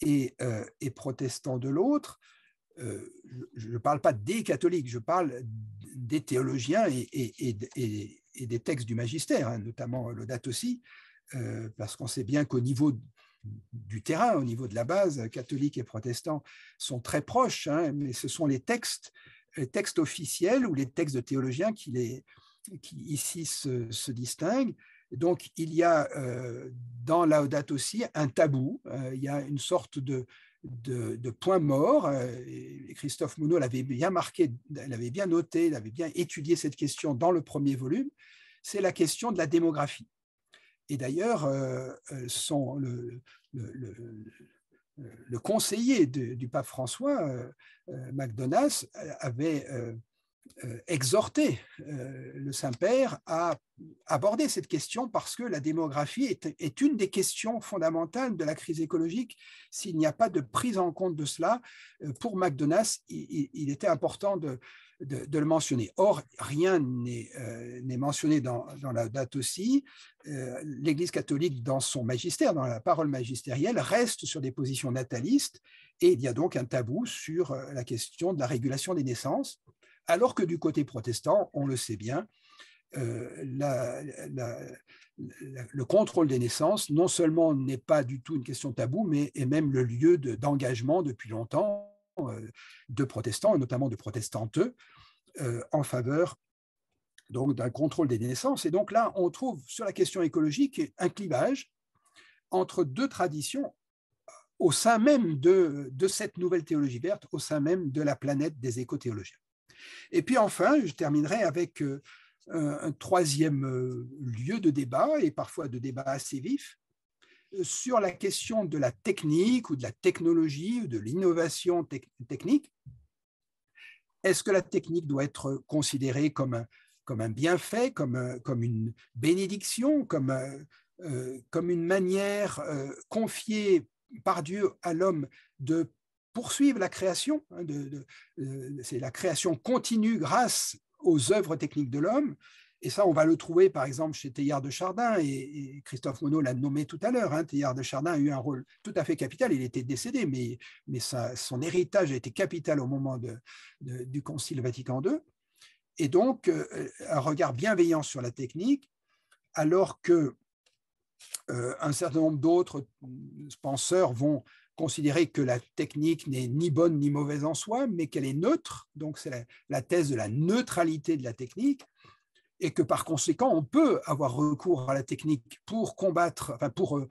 et protestants de l'autre. Je ne parle pas des catholiques, je parle des théologiens et des textes du magistère, hein, notamment Laudato Si, parce qu'on sait bien qu'au niveau du terrain, au niveau de la base, catholiques et protestants sont très proches, hein, mais ce sont les textes officiels ou les textes de théologiens qui ici se distinguent. Donc, il y a dans Laudato Si un tabou, il y a une sorte de point mort. Et Christophe Monod l'avait bien marqué, l'avait bien noté, il avait bien étudié cette question dans le premier volume, c'est la question de la démographie. Et d'ailleurs, le conseiller du pape François, McDonas, avait exhorté le Saint-Père à aborder cette question parce que la démographie est une des questions fondamentales de la crise écologique. S'il n'y a pas de prise en compte de cela, pour McDonas, il était important de le mentionner. Or, rien n'est mentionné dans Laudato Si. L'Église catholique, dans son magistère, dans la parole magistérielle, reste sur des positions natalistes, et il y a donc un tabou sur la question de la régulation des naissances, alors que du côté protestant, on le sait bien, le contrôle des naissances, non seulement n'est pas du tout une question taboue, mais est même le lieu d'engagement depuis longtemps de protestants, et notamment de protestanteux, en faveur donc d'un contrôle des naissances. Et donc là, on trouve sur la question écologique un clivage entre deux traditions au sein même de cette nouvelle théologie verte, au sein même de la planète des écothéologiens. Et puis enfin, je terminerai avec un troisième lieu de débat, et parfois de débat assez vif, sur la question de la technique ou de la technologie ou de l'innovation technique. Est-ce que la technique doit être considérée comme un bienfait, comme une bénédiction, comme une manière confiée par Dieu à l'homme de poursuivre la création, hein, c'est la création continue grâce aux œuvres techniques de l'homme. Et ça, on va le trouver, par exemple, chez Teilhard de Chardin, et Christophe Monod l'a nommé tout à l'heure. Hein, Teilhard de Chardin a eu un rôle tout à fait capital. Il était décédé, mais son héritage a été capital au moment du Concile Vatican II. Et donc, un regard bienveillant sur la technique, alors que un certain nombre d'autres penseurs vont considérer que la technique n'est ni bonne ni mauvaise en soi, mais qu'elle est neutre. Donc, c'est la thèse de la neutralité de la technique, et que par conséquent, on peut avoir recours à la technique pour combattre, enfin pour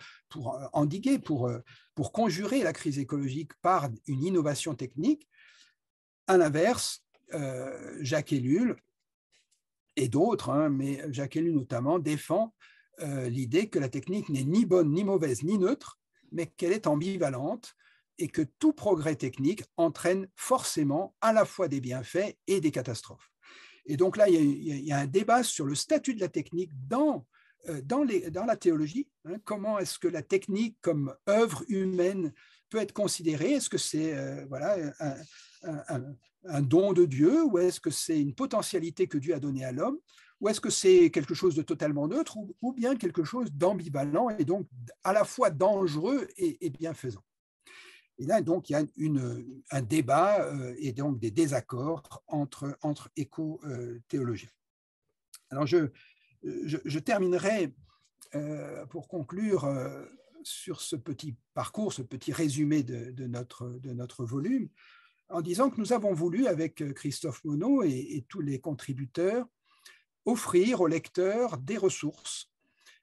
endiguer, pour conjurer la crise écologique par une innovation technique. À l'inverse, Jacques Ellul et d'autres, hein, mais Jacques Ellul notamment, défend l'idée que la technique n'est ni bonne, ni mauvaise, ni neutre, mais qu'elle est ambivalente, et que tout progrès technique entraîne forcément à la fois des bienfaits et des catastrophes. Et donc là, il y a un débat sur le statut de la technique dans la théologie. Hein, comment est-ce que la technique comme œuvre humaine peut être considérée? Est-ce que c'est un don de Dieu, ou est-ce que c'est une potentialité que Dieu a donnée à l'homme, ou est-ce que c'est quelque chose de totalement neutre, ou bien quelque chose d'ambivalent et donc à la fois dangereux et bienfaisant? Et là, donc, il y a un débat et donc des désaccords entre éco-théologiens. Alors, je terminerai pour conclure sur ce petit parcours, ce petit résumé de notre volume, en disant que nous avons voulu, avec Christophe Monod et tous les contributeurs, offrir aux lecteurs des ressources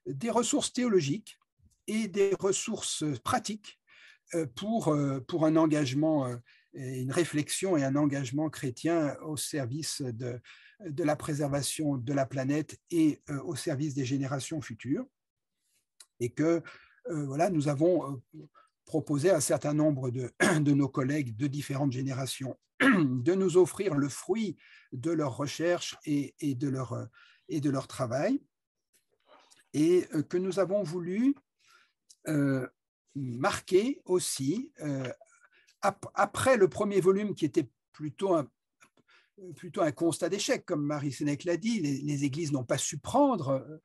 des ressources théologiques et des ressources pratiques pour un engagement, une réflexion et un engagement chrétien au service de la préservation de la planète et au service des générations futures. Et que voilà, nous avons proposé à un certain nombre de nos collègues de différentes générations de nous offrir le fruit de leurs recherches et de leur travail, et que nous avons voulu marquer aussi, après le premier volume qui était plutôt un constat d'échec, comme Marie Sénèque l'a dit, les églises n'ont pas su prendre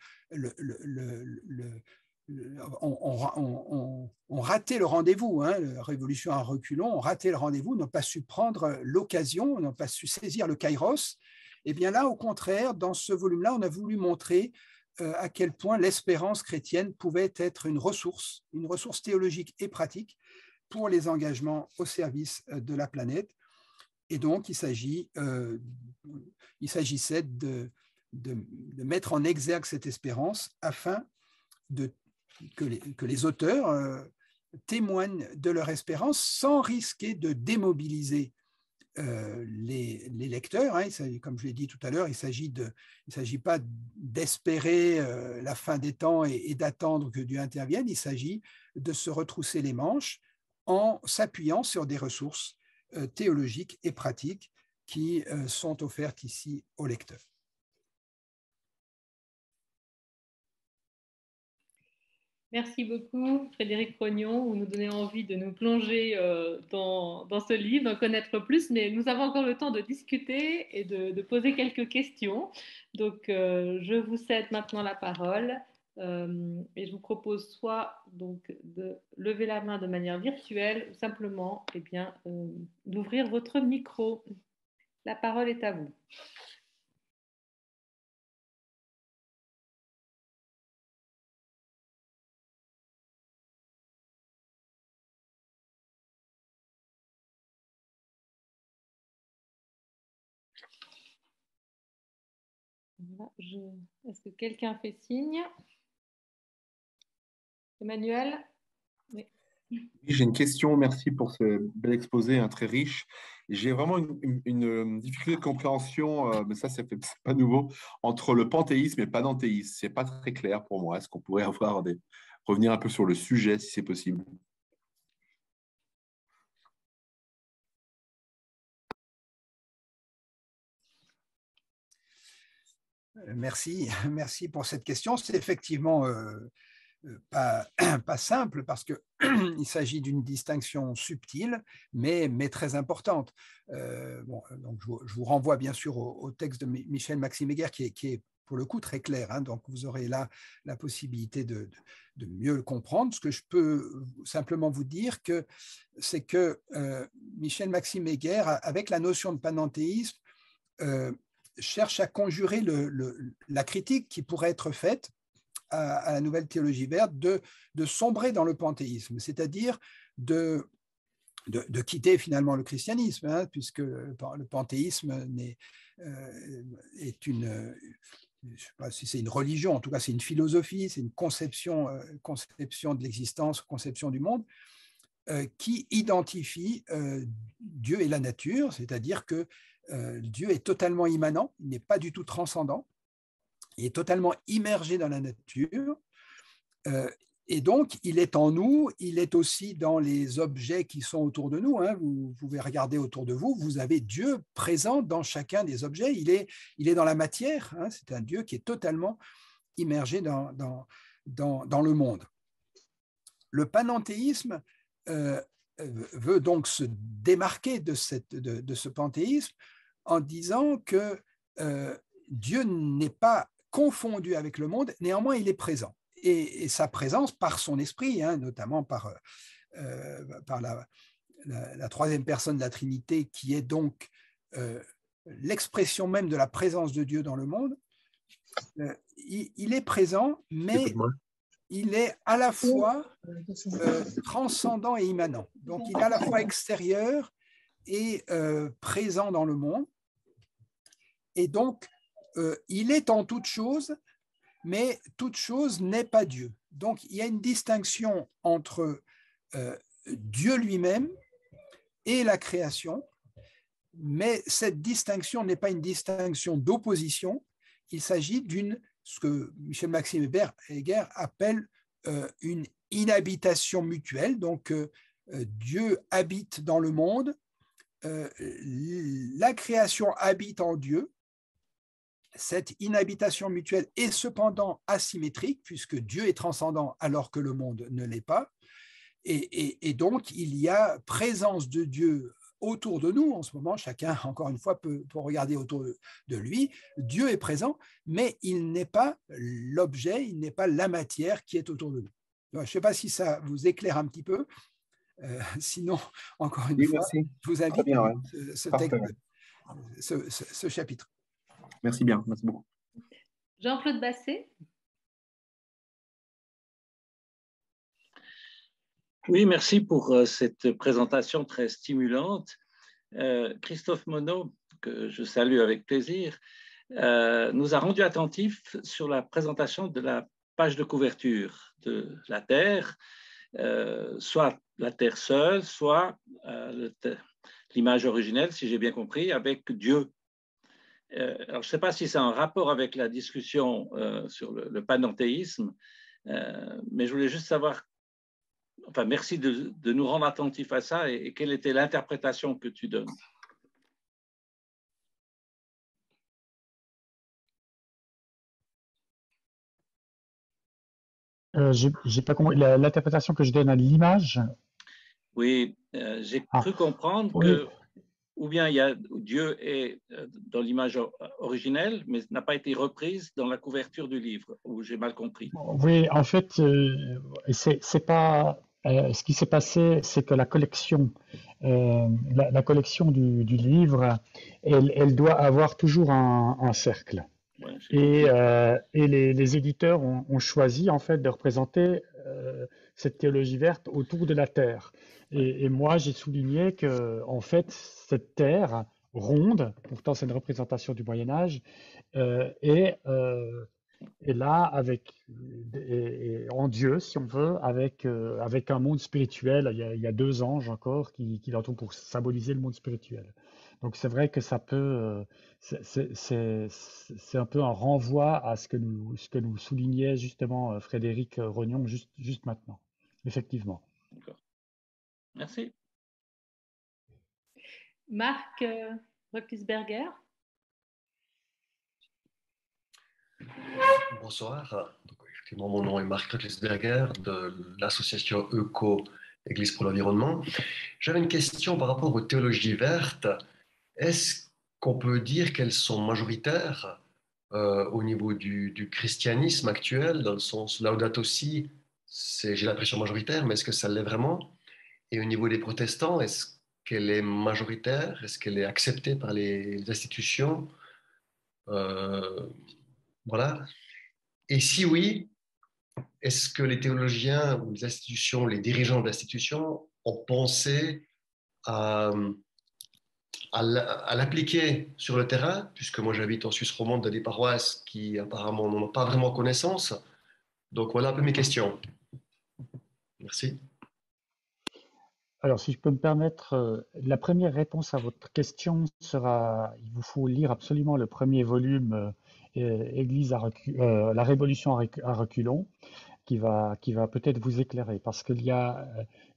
on raté le rendez-vous, hein, la Révolution à reculons, on raté le rendez-vous, n'ont pas su prendre l'occasion, n'ont pas su saisir le kairos. Et bien là, au contraire, dans ce volume-là, on a voulu montrer à quel point l'espérance chrétienne pouvait être une ressource théologique et pratique pour les engagements au service de la planète. Et donc, il s'agissait de mettre en exergue cette espérance afin que les auteurs témoignent de leur espérance sans risquer de démobiliser les lecteurs. Hein. Comme je l'ai dit tout à l'heure, il ne s'agit pas d'espérer la fin des temps et d'attendre que Dieu intervienne. Il s'agit de se retrousser les manches en s'appuyant sur des ressources théologiques et pratiques qui sont offertes ici aux lecteurs. Merci beaucoup, Frédéric Rognon. Vous nous donnez envie de nous plonger dans ce livre, d'en connaître plus, mais nous avons encore le temps de discuter et de poser quelques questions. Donc, je vous cède maintenant la parole et je vous propose soit donc, de lever la main de manière virtuelle ou simplement d'ouvrir votre micro. La parole est à vous. Voilà, est-ce que quelqu'un fait signe? Emmanuel? Oui. Oui, j'ai une question. Merci pour ce bel exposé, très riche. J'ai vraiment une difficulté de compréhension, mais ça, c'est pas nouveau, entre le panthéisme et le panenthéisme. C'est pas très clair pour moi. Est-ce qu'on pourrait revenir un peu sur le sujet, si c'est possible? Merci pour cette question. C'est effectivement pas simple parce qu'il s'agit d'une distinction subtile, mais très importante. Donc je vous renvoie bien sûr au texte de Michel Maxime Heger qui est pour le coup très clair. Hein, donc vous aurez là la possibilité de mieux le comprendre. Ce que je peux simplement vous dire, c'est que Michel Maxime Heger, avec la notion de panenthéisme, cherche à conjurer la critique qui pourrait être faite à la nouvelle théologie verte de sombrer dans le panthéisme, c'est-à-dire de quitter finalement le christianisme, hein, puisque le panthéisme est une, je ne sais pas si c'est une religion, en tout cas c'est une philosophie, c'est une conception de l'existence, conception du monde, qui identifie Dieu et la nature, c'est-à-dire que Dieu est totalement immanent, il n'est pas du tout transcendant, il est totalement immergé dans la nature, et donc il est en nous, il est aussi dans les objets qui sont autour de nous. Hein. Vous pouvez regarder autour de vous, vous avez Dieu présent dans chacun des objets, il est dans la matière, hein. C'est un Dieu qui est totalement immergé dans le monde. Le panenthéisme veut donc se démarquer de ce panthéisme en disant que Dieu n'est pas confondu avec le monde, néanmoins il est présent. Et sa présence par son esprit, hein, notamment par la troisième personne de la Trinité, qui est donc l'expression même de la présence de Dieu dans le monde, il est présent, mais il est à la fois transcendant et immanent. Donc il est à la fois extérieur et présent dans le monde. Et donc, il est en toute chose, mais toute chose n'est pas Dieu. Donc, il y a une distinction entre Dieu lui-même et la création, mais cette distinction n'est pas une distinction d'opposition, il s'agit d'une, ce que Michel-Maxime Heger appelle une inhabitation mutuelle. Donc, Dieu habite dans le monde, la création habite en Dieu. Cette inhabitation mutuelle est cependant asymétrique, puisque Dieu est transcendant alors que le monde ne l'est pas. Et donc, il y a présence de Dieu autour de nous. En ce moment, chacun, encore une fois, peut regarder autour de lui. Dieu est présent, mais il n'est pas l'objet, il n'est pas la matière qui est autour de nous. Je ne sais pas si ça vous éclaire un petit peu. Sinon, encore une fois, merci. je vous invite bien, à ouais. ce chapitre. Merci bien, merci beaucoup. Jean-Claude Basset. Oui, merci pour cette présentation très stimulante. Christophe Monod, que je salue avec plaisir, nous a rendu attentifs sur la présentation de la page de couverture de la Terre, soit la Terre seule, soit l'image originelle, si j'ai bien compris, avec Dieu. Alors, je ne sais pas si c'est en rapport avec la discussion sur le panenthéisme, mais je voulais juste savoir, enfin, merci de nous rendre attentifs à ça et quelle était l'interprétation que tu donnes. J'ai pas compris l'interprétation que je donne à l'image. Oui, j'ai cru comprendre oui. que ou bien Dieu est dans l'image originelle, mais n'a pas été reprise dans la couverture du livre, ou j'ai mal compris. Oui, en fait, c'est pas. Ce qui s'est passé, c'est que la collection, la collection du livre, elle doit avoir toujours un cercle. Ouais, et les éditeurs ont choisi en fait de représenter cette théologie verte autour de la terre. Et moi, j'ai souligné que en fait, cette terre ronde, pourtant c'est une représentation du Moyen Âge, est là en Dieu, si on veut, avec un monde spirituel. Il y a deux anges encore qui l'entourent pour symboliser le monde spirituel. Donc c'est vrai que ça peut, c'est un peu un renvoi à ce que nous soulignait justement Frédéric Rognon juste maintenant, effectivement. D'accord. Merci. Marc Rucklisberger. Bonsoir. Donc, effectivement, mon nom est Marc Rucklisberger de l'association ECO, Église pour l'environnement. J'avais une question par rapport aux théologies vertes. Est-ce qu'on peut dire qu'elles sont majoritaires au niveau du christianisme actuel, dans le sens Laudato Si, j'ai l'impression majoritaire, mais est-ce que ça l'est vraiment? Et au niveau des protestants, est-ce qu'elle est majoritaire? Est-ce qu'elle est acceptée par les institutions? Voilà. Et si oui, est-ce que les théologiens ou les institutions, les dirigeants de l'institution ont pensé à l'appliquer sur le terrain, puisque moi j'habite en Suisse romande dans des paroisses qui apparemment n'en ont pas vraiment connaissance. Donc voilà un peu mes questions. Merci. Alors, si je peux me permettre, la première réponse à votre question sera, il vous faut lire absolument le premier volume, Église la Révolution à reculons, qui va peut-être vous éclairer, parce qu'il y a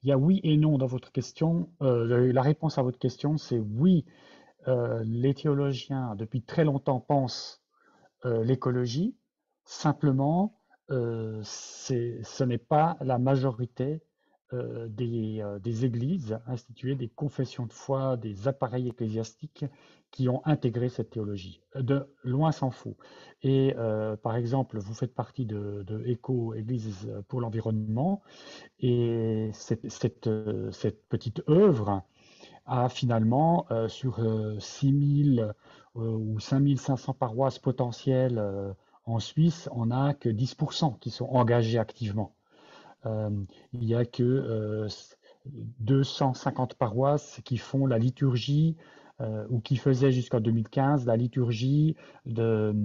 oui et non dans votre question. La réponse à votre question, c'est oui, les théologiens, depuis très longtemps, pensent l'écologie, simplement, ce n'est pas la majorité des églises instituées, des confessions de foi, des appareils ecclésiastiques qui ont intégré cette théologie. De loin s'en faut. Et par exemple, vous faites partie de ECO, Église pour l'environnement, et cette petite œuvre a finalement, sur 6000 ou 5500 paroisses potentielles en Suisse, on n'a que 10% qui sont engagés activement. Il n'y a que 250 paroisses qui font la liturgie ou qui faisaient jusqu'en 2015 la liturgie de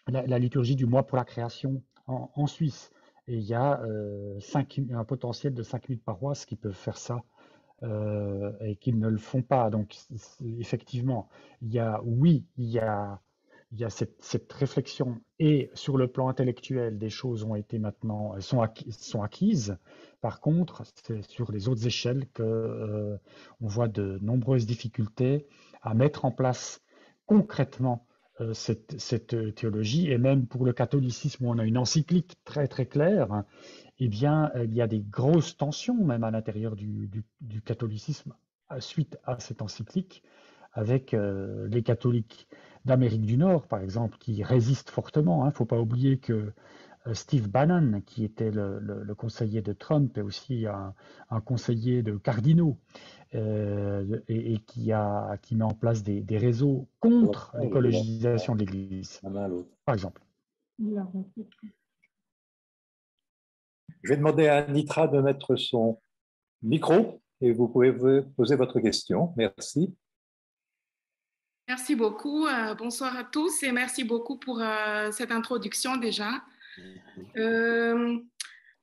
la liturgie du mois pour la création en Suisse. Et il y a un potentiel de 5000 paroisses qui peuvent faire ça et qui ne le font pas. Donc, effectivement, oui, il y a cette réflexion et sur le plan intellectuel, des choses ont été maintenant, sont acquises. Par contre, c'est sur les autres échelles que on voit de nombreuses difficultés à mettre en place concrètement cette théologie. Et même pour le catholicisme, où on a une encyclique très très claire, hein, eh bien, il y a des grosses tensions même à l'intérieur du catholicisme suite à cette encyclique, avec les catholiques d'Amérique du Nord, par exemple, qui résistent fortement. Il ne faut pas oublier que Steve Bannon, qui était le conseiller de Trump, est aussi un conseiller de cardinaux et qui met en place des réseaux contre l'écologisation de l'Église, par exemple. Je vais demander à Nitra de mettre son micro et vous pouvez poser votre question. Merci. Merci beaucoup. Bonsoir à tous et merci beaucoup pour cette introduction déjà.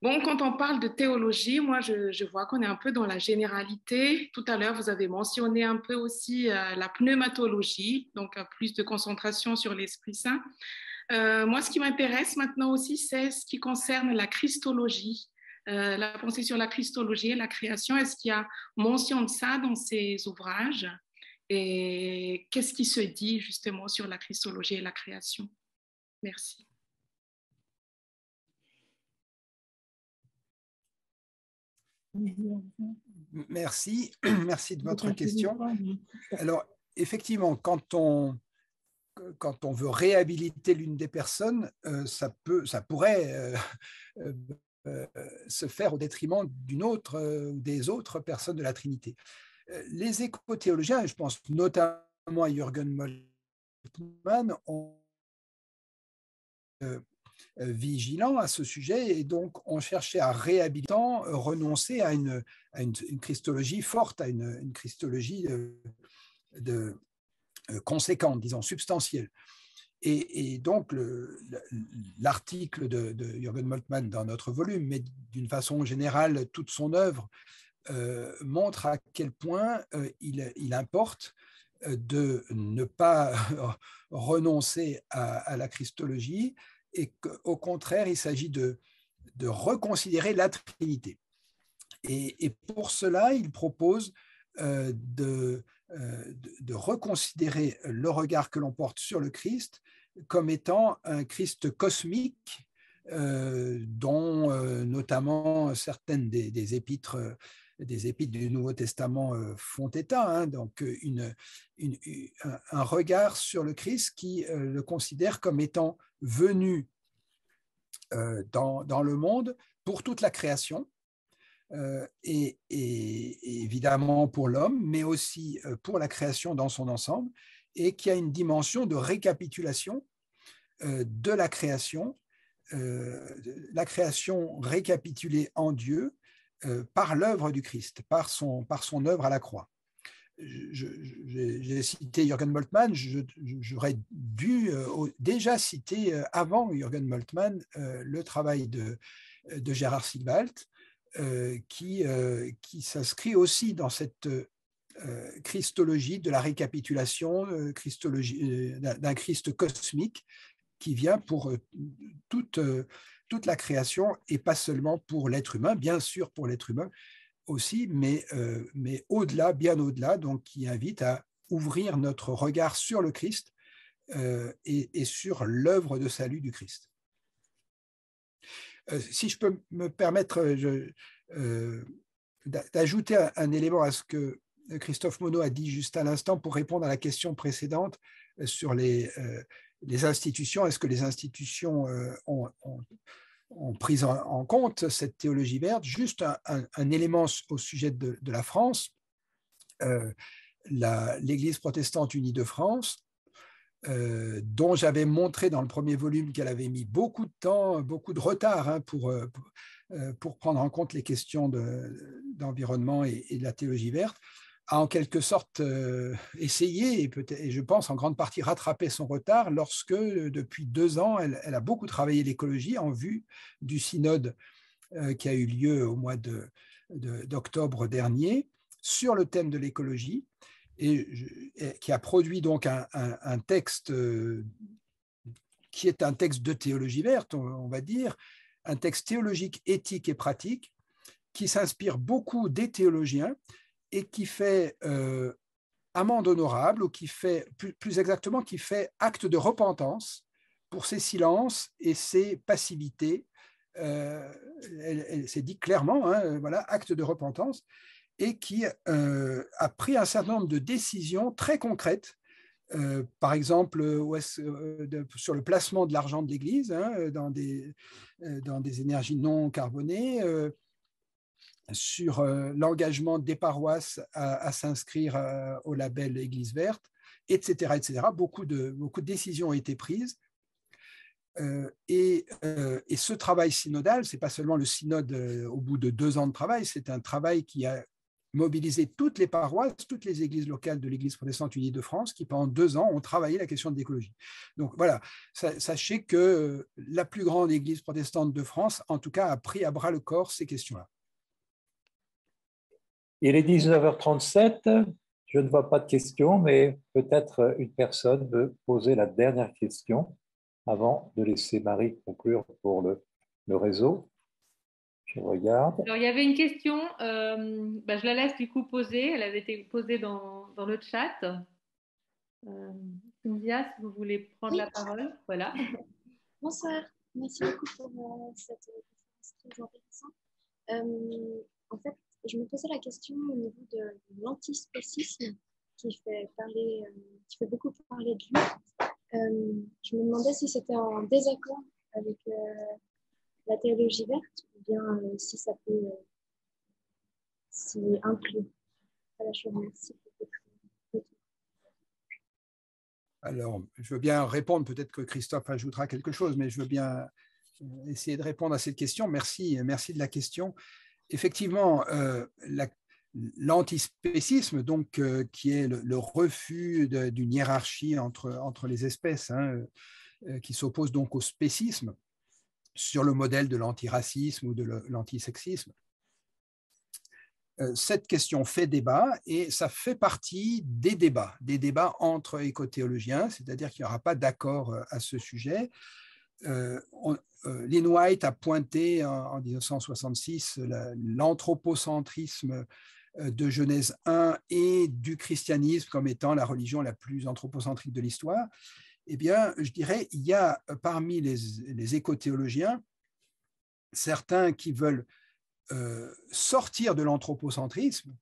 Bon, quand on parle de théologie, moi, je vois qu'on est un peu dans la généralité. Tout à l'heure, vous avez mentionné un peu aussi la pneumatologie, donc plus de concentration sur l'Esprit Saint. Moi, ce qui m'intéresse maintenant aussi, c'est ce qui concerne la christologie, la pensée sur la christologie et la création. Est-ce qu'il y a mention de ça dans ces ouvrages? Et qu'est-ce qui se dit justement sur la christologie et la création? Merci. Merci, merci de votre question. Alors, effectivement, quand on veut réhabiliter l'une des personnes, ça pourrait se faire au détriment d'une autre ou des autres personnes de la Trinité. Les éco-théologiens, je pense notamment à Jürgen Moltmann, ont vigilants à ce sujet et donc ont cherché à réhabiliter, renoncer à une christologie forte, à une christologie conséquente, disons substantielle. Et donc l'article de Jürgen Moltmann dans notre volume, mais d'une façon générale toute son œuvre, montre à quel point il importe de ne pas renoncer à la christologie et qu'au contraire, il s'agit de reconsidérer la Trinité. Et pour cela, il propose de reconsidérer le regard que l'on porte sur le Christ comme étant un Christ cosmique, dont notamment certaines des épîtres du Nouveau Testament font état, hein, donc un regard sur le Christ qui le considère comme étant venu dans le monde pour toute la création, et évidemment pour l'homme, mais aussi pour la création dans son ensemble, et qui a une dimension de récapitulation de la création récapitulée en Dieu, par l'œuvre du Christ, par son œuvre à la croix. J'ai cité Jürgen Moltmann, j'aurais dû déjà citer avant Jürgen Moltmann le travail de Gerhard Sigwald, qui s'inscrit aussi dans cette christologie de la récapitulation, d'un Christ cosmique qui vient pour toute la création et pas seulement pour l'être humain, bien sûr pour l'être humain aussi, mais au-delà, bien au-delà, donc qui invite à ouvrir notre regard sur le Christ et sur l'œuvre de salut du Christ. Si je peux me permettre d'ajouter un élément à ce que Christophe Monod a dit juste à l'instant pour répondre à la question précédente sur les institutions. Est-ce que les institutions ont pris en compte cette théologie verte? Juste un élément au sujet de la France. L'Église protestante unie de France, dont j'avais montré dans le premier volume qu'elle avait mis beaucoup de temps, beaucoup de retard, hein, pour prendre en compte les questions d'environnement et de la théologie verte, a en quelque sorte essayé, et je pense en grande partie rattrapé son retard lorsque, depuis 2 ans, elle a beaucoup travaillé l'écologie en vue du synode qui a eu lieu au mois d'octobre dernier sur le thème de l'écologie, et qui a produit donc un texte qui est un texte de théologie verte, on va dire, un texte théologique, éthique et pratique, qui s'inspire beaucoup des théologiens et qui fait amende honorable, ou qui fait, plus exactement, qui fait acte de repentance pour ses silences et ses passivités. Elle s'est dit clairement, hein, voilà, acte de repentance, et qui a pris un certain nombre de décisions très concrètes, par exemple sur le placement de l'argent de l'Église, hein, dans des énergies non carbonées, sur l'engagement des paroisses à s'inscrire au label Église verte, etc., etc. Beaucoup de décisions ont été prises. Et ce travail synodal, ce n'est pas seulement le synode au bout de 2 ans de travail, c'est un travail qui a mobilisé toutes les paroisses, toutes les églises locales de l'Église protestante unie de France, qui pendant 2 ans ont travaillé la question de l'écologie. Donc voilà, sachez que la plus grande église protestante de France, en tout cas, a pris à bras le corps ces questions-là. Il est 19h37, je ne vois pas de questions, mais peut-être une personne veut poser la dernière question avant de laisser Marie conclure pour le réseau. Je regarde. Alors, il y avait une question, je la laisse du coup poser, elle avait été posée dans le chat. Cynthia, si vous voulez prendre la parole, voilà. Bonsoir, merci beaucoup pour cette conférence très intéressante. En fait, je me posais la question au niveau de l'antispécisme qui fait beaucoup parler de lui. Je me demandais si c'était en désaccord avec la théologie verte, ou bien si ça peut s'y inclure. Voilà, je vous remercie. Alors, je veux bien répondre, peut-être que Christophe ajoutera quelque chose, mais je veux bien essayer de répondre à cette question. Merci de la question. Effectivement, l'antispécisme, donc, qui est le refus d'une hiérarchie entre les espèces, hein, qui s'oppose donc au spécisme, sur le modèle de l'antiracisme ou de l'antisexisme. Cette question fait débat, et ça fait partie des débats entre écothéologiens, c'est-à-dire qu'il n'y aura pas d'accord à ce sujet. Lynn White a pointé en 1966 l'anthropocentrisme de Genèse 1 et du christianisme comme étant la religion la plus anthropocentrique de l'histoire. Eh bien, je dirais, il y a parmi les écothéologiens certains qui veulent sortir de l'anthropocentrisme,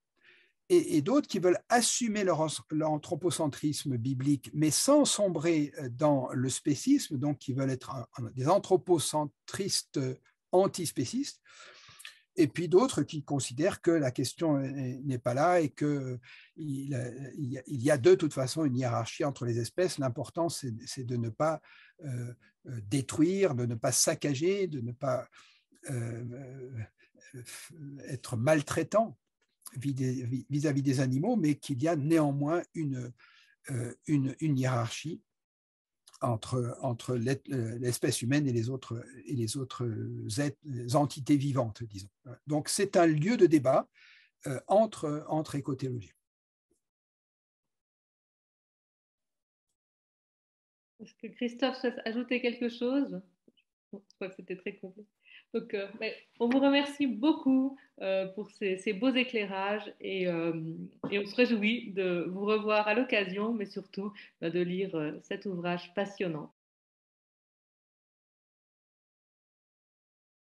et d'autres qui veulent assumer l'anthropocentrisme biblique, mais sans sombrer dans le spécisme, donc qui veulent être des anthropocentristes antispécistes, et puis d'autres qui considèrent que la question n'est pas là et qu'il y a de toute façon une hiérarchie entre les espèces. L'important, c'est de ne pas détruire, de ne pas saccager, de ne pas être maltraitant vis-à-vis des animaux, mais qu'il y a néanmoins une hiérarchie entre l'espèce humaine et les autres entités vivantes, disons. Donc c'est un lieu de débat entre écothéologiens. Est-ce que Christophe souhaite ajouter quelque chose? Je crois que c'était très complet. Donc, on vous remercie beaucoup pour ces beaux éclairages, et on se réjouit de vous revoir à l'occasion, mais surtout de lire cet ouvrage passionnant.